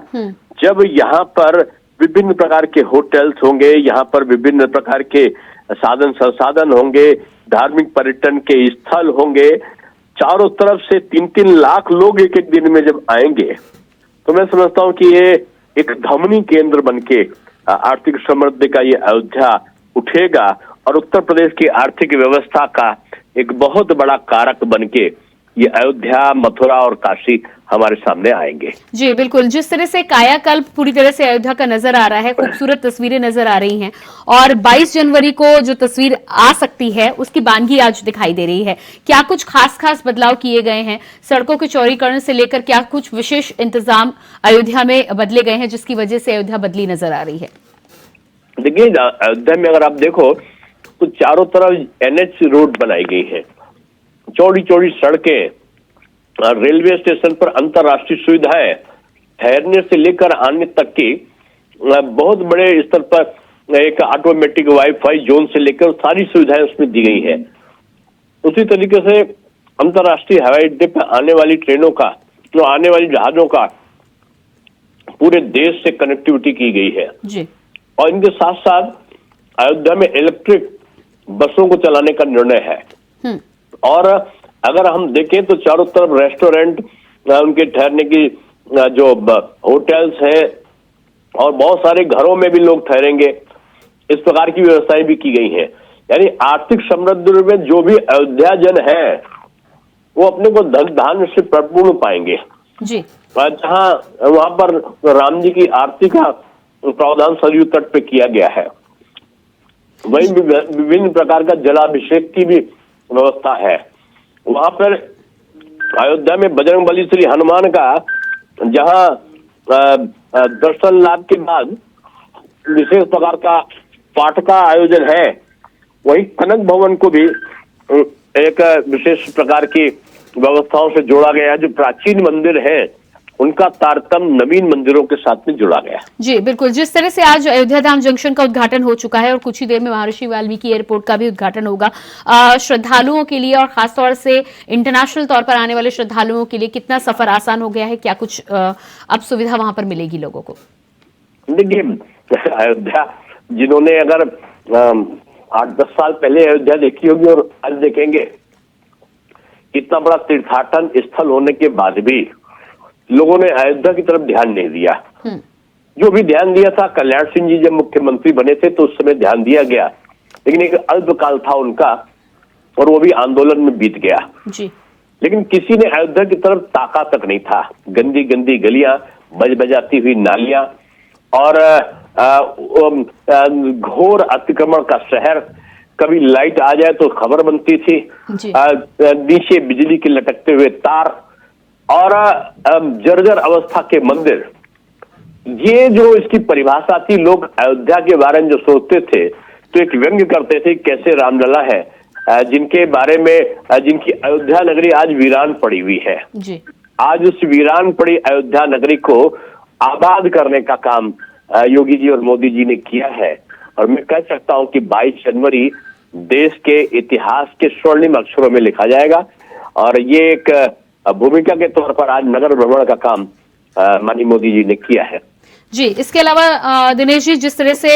जब यहाँ पर विभिन्न प्रकार के होटल्स होंगे, यहाँ पर विभिन्न प्रकार के साधन संसाधन होंगे, धार्मिक पर्यटन के स्थल होंगे। चारों तरफ से 3-3 लाख लोग एक एक दिन में जब आएंगे तो मैं समझता हूँ कि ये एक धमनी केंद्र बनके आर्थिक समृद्धि का ये अयोध्या उठेगा और उत्तर प्रदेश की आर्थिक व्यवस्था का एक बहुत बड़ा कारक बनके ये अयोध्या, मथुरा और काशी हमारे सामने आएंगे। जी बिल्कुल, जिस तरह से कायाकल्प पूरी तरह से अयोध्या का नजर आ रहा है, खूबसूरत तस्वीरें नजर आ रही हैं और 22 जनवरी को जो तस्वीर आ सकती है उसकी बानगी आज दिखाई दे रही है। क्या कुछ खास बदलाव किए गए हैं? सड़कों के चौड़ीकरण से लेकर क्या कुछ विशेष इंतजाम अयोध्या में बदले गए हैं जिसकी वजह से अयोध्या बदली नजर आ रही है? देखिए, अयोध्या में अगर आप देखो तो चारों तरफ NH रोड बनाई गई है, चौड़ी चौड़ी सड़कें, रेलवे स्टेशन पर अंतर्राष्ट्रीय सुविधाएं, ठहरने से लेकर आने तक की बहुत बड़े स्तर पर एक ऑटोमेटिक वाईफाई जोन से लेकर सारी सुविधाएं उसमें दी गई है। उसी तरीके से अंतर्राष्ट्रीय हवाई अड्डे पर आने वाली ट्रेनों का, जो आने वाली जहाजों का पूरे देश से कनेक्टिविटी की गई है जी। और इनके साथ साथ अयोध्या में इलेक्ट्रिक बसों को चलाने का निर्णय है। और अगर हम देखें तो चारों तरफ रेस्टोरेंट, उनके ठहरने की जो होटल्स हैं और बहुत सारे घरों में भी लोग ठहरेंगे, इस प्रकार की व्यवस्थाएं भी की गई हैं। यानी आर्थिक समृद्धि में जो भी अयोध्या जन है वो अपने को धन धान्य से परिपूर्ण पाएंगे जी। जहां वहां पर राम जी की आरती का प्रावधान सरयू तट पे किया गया है, वहीं विभिन्न प्रकार का जलाभिषेक की भी व्यवस्था है। वहां पर अयोध्या में बजरंगबली श्री हनुमान का जहां दर्शन लाभ के बाद विशेष प्रकार का पाठ का आयोजन है, वहीं कनक भवन को भी एक विशेष प्रकार की व्यवस्थाओं से जोड़ा गया है। जो प्राचीन मंदिर है उनका तारतम्य नवीन मंदिरों के साथ में जुड़ा गया। जी बिल्कुल, जिस तरह से आज अयोध्या धाम जंक्शन का उद्घाटन हो चुका है और कुछ ही देर में महर्षि वाल्मीकि एयरपोर्ट का भी उद्घाटन होगा, श्रद्धालुओं के लिए और खासतौर से इंटरनेशनल तौर पर आने वाले श्रद्धालुओं के लिए कितना सफर आसान हो गया है? क्या कुछ अब सुविधा वहां पर मिलेगी लोगों को? देखिए, अयोध्या जिन्होंने अगर 8-10 साल पहले अयोध्या देखी होगी और आज देखेंगे, इतना बड़ा तीर्थाटन स्थल होने के बाद भी लोगों ने अयोध्या की तरफ ध्यान नहीं दिया। जो भी ध्यान दिया था, कल्याण सिंह जी जब मुख्यमंत्री बने थे तो उस समय ध्यान दिया गया, लेकिन एक अल्पकाल था उनका और वो भी आंदोलन में बीत गया जी। लेकिन किसी ने अयोध्या की तरफ ताका तक नहीं था। गंदी गंदी गलियां, बजाती हुई नालियां और घोर अतिक्रमण का शहर। कभी लाइट आ जाए तो खबर बनती थी, नीचे बिजली के लटकते हुए तार और जर्जर अवस्था के मंदिर। ये जो इसकी परिभाषा थी, लोग अयोध्या के बारे में जो सोचते थे तो एक व्यंग्य करते थे, कैसे रामलला है जिनके बारे में, जिनकी अयोध्या नगरी आज वीरान पड़ी हुई है जी। आज उस वीरान पड़ी अयोध्या नगरी को आबाद करने का काम योगी जी और मोदी जी ने किया है। और मैं कह सकता हूं कि 22 जनवरी देश के इतिहास के स्वर्णिम अक्षरों में लिखा जाएगा और ये एक भूमिका के तौर पर आज नगर भ्रमण का काम माननीय मोदी जी ने किया है। जी, इसके अलावा दिनेश जी, जिस तरह से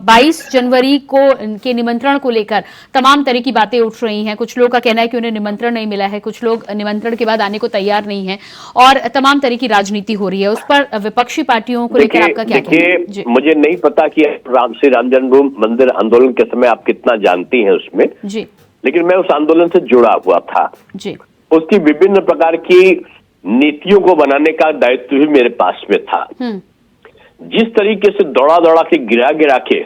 22 जनवरी को इनके निमंत्रण को लेकर तमाम तरह की बातें उठ रही हैं, कुछ लोगों का कहना है कि उन्हें निमंत्रण नहीं मिला है, कुछ लोग निमंत्रण के बाद आने को तैयार नहीं हैं और तमाम तरह की राजनीति हो रही है, उस पर विपक्षी पार्टियों को लेकर आपका क्या कहना है? मुझे नहीं पता कि श्री राम जन्मभूमि मंदिर आंदोलन के समय आप कितना जानती हैं उसमें जी, लेकिन मैं उस आंदोलन से जुड़ा हुआ था जी। उसकी विभिन्न प्रकार की नीतियों को बनाने का दायित्व भी मेरे पास में था। जिस तरीके से दौड़ा दौड़ा के गिरा के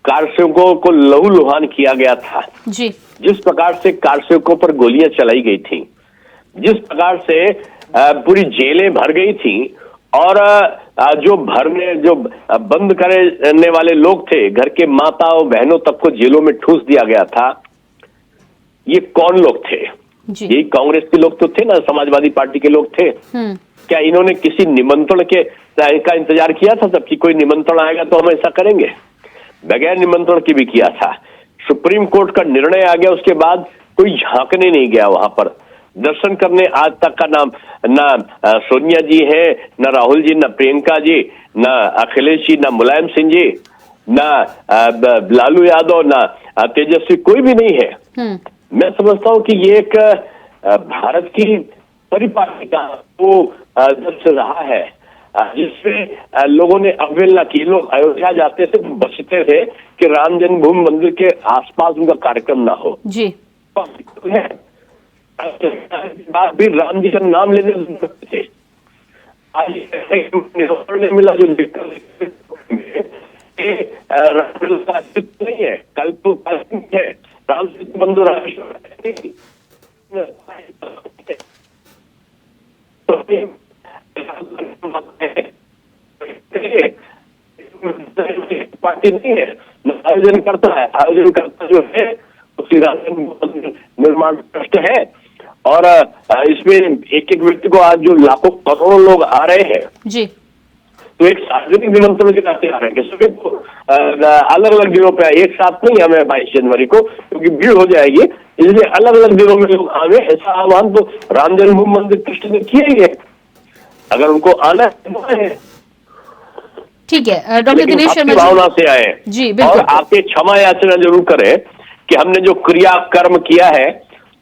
कारसेवकों को लहूलुहान किया गया था जी, जिस प्रकार से कारसेवकों पर गोलियां चलाई गई थी, जिस प्रकार से पूरी जेलें भर गई थी और जो बंद करने वाले लोग थे, घर के माता और बहनों तक को जेलों में ठूस दिया गया था, ये कौन लोग थे? यही कांग्रेस के लोग तो थे ना, समाजवादी पार्टी के लोग थे। क्या इन्होंने किसी निमंत्रण का इंतजार किया था? जबकि कोई निमंत्रण आएगा तो हम ऐसा करेंगे? बगैर निमंत्रण की भी किया था। सुप्रीम कोर्ट का निर्णय आ गया, उसके बाद कोई झांकने नहीं गया वहां पर। दर्शन करने आज तक का ना सोनिया जी है, ना राहुल जी, ना प्रियंका जी, ना अखिलेश जी, ना मुलायम सिंह जी, ना लालू यादव, ना तेजस्वी, कोई भी नहीं है। मैं समझता हूं कि ये एक भारत की परिपाटिका वो जब से रहा है, जिसमें लोगों ने अवहेलना की। लोग अयोध्या जाते थे तो बचते थे कि राम जन्मभूमि मंदिर के आसपास उनका कार्यक्रम ना हो जी। बात भी राम जी का नाम लेने थे। आज ने मिला जो राम का अस्तित्व नहीं है, कल तो काल्पनिक है। राम से बंधु पार्टी नहीं है, आयोजन करता है। आयोजन करता जो है श्री राम निर्माण ट्रस्ट है, और इसमें एक एक व्यक्ति को आज जो लाखों करोड़ों लोग आ रहे हैं जी, तो एक सार्वजनिक निमंत्रण के नाते आ रहे हैं। सभी को अलग अलग दिनों पे एक साथ नहीं हमें 22 जनवरी को, क्योंकि भीड़ हो जाएगी, इसलिए अलग अलग दिनों में लोग आवे। ऐसा आह्वान तो राम जन्मभूमि मंदिर ट्रस्ट ने किया ही है, अगर उनको आना है। ठीक है डॉक्टर लेकिन दिनेश आपकी शर्मा भावना जी, से आए जी और बिल्कुल, आके क्षमा याचना जरूर करें कि हमने जो क्रिया कर्म किया है,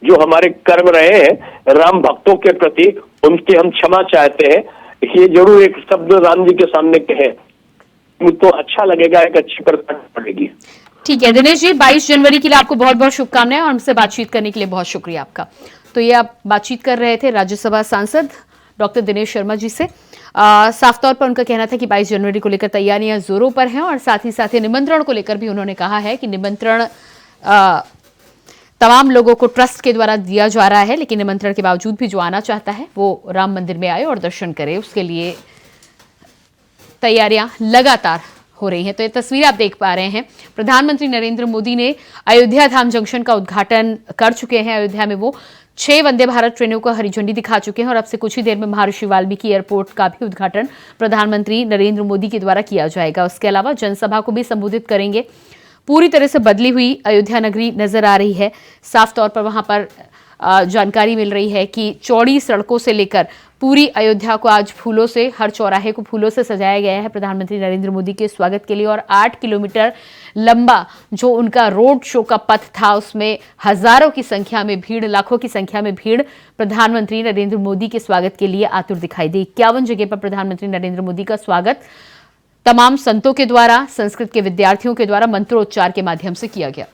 जो हमारे कर्म रहे हैं राम भक्तों के प्रति, उनके हम क्षमा चाहते हैं। ये जरूर एक शब्द राम जी के सामने कहे तो अच्छा लगेगा, एक अच्छी प्रकार पड़ेगी। ठीक है दिनेश जी, 22 जनवरी के लिए आपको बहुत बहुत शुभकामनाएं और हमसे बातचीत करने के लिए बहुत शुक्रिया आपका। तो ये आप बातचीत कर रहे थे राज्यसभा सांसद डॉक्टर दिनेश शर्मा जी से। साफ तौर पर उनका कहना था कि 22 जनवरी को लेकर तैयारियां जोरों पर हैं और साथ ही निमंत्रण को लेकर भी उन्होंने कहा है कि निमंत्रण तमाम लोगों को ट्रस्ट के द्वारा दिया जा रहा है, लेकिन निमंत्रण के बावजूद भी जो आना चाहता है वो राम मंदिर में आए और दर्शन करे, उसके लिए तैयारियां लगातार हो रही हैं। तो ये तस्वीर आप देख पा रहे हैं, प्रधानमंत्री नरेंद्र मोदी ने अयोध्या धाम जंक्शन का उद्घाटन कर चुके हैं। अयोध्या में वो 6 वंदे भारत ट्रेनों को हरी झंडी दिखा चुके हैं और अब से कुछ ही देर में महर्षि वाल्मीकि एयरपोर्ट का भी उद्घाटन प्रधानमंत्री नरेंद्र मोदी के द्वारा किया जाएगा। उसके अलावा जनसभा को भी संबोधित करेंगे। पूरी तरह से बदली हुई अयोध्या नगरी नजर आ रही है। साफ तौर पर वहां पर जानकारी मिल रही है कि चौड़ी सड़कों से लेकर पूरी अयोध्या को आज फूलों से, हर चौराहे को फूलों से सजाया गया है प्रधानमंत्री नरेंद्र मोदी के स्वागत के लिए। और 8 किलोमीटर लंबा जो उनका रोड शो का पथ था, उसमें हजारों की संख्या में भीड़, लाखों की संख्या में भीड़ प्रधानमंत्री नरेंद्र मोदी के स्वागत के लिए आतुर दिखाई दी। 51 जगह पर प्रधानमंत्री नरेंद्र मोदी का स्वागत तमाम संतों के द्वारा, संस्कृत के विद्यार्थियों के द्वारा मंत्रोच्चार के माध्यम से किया गया।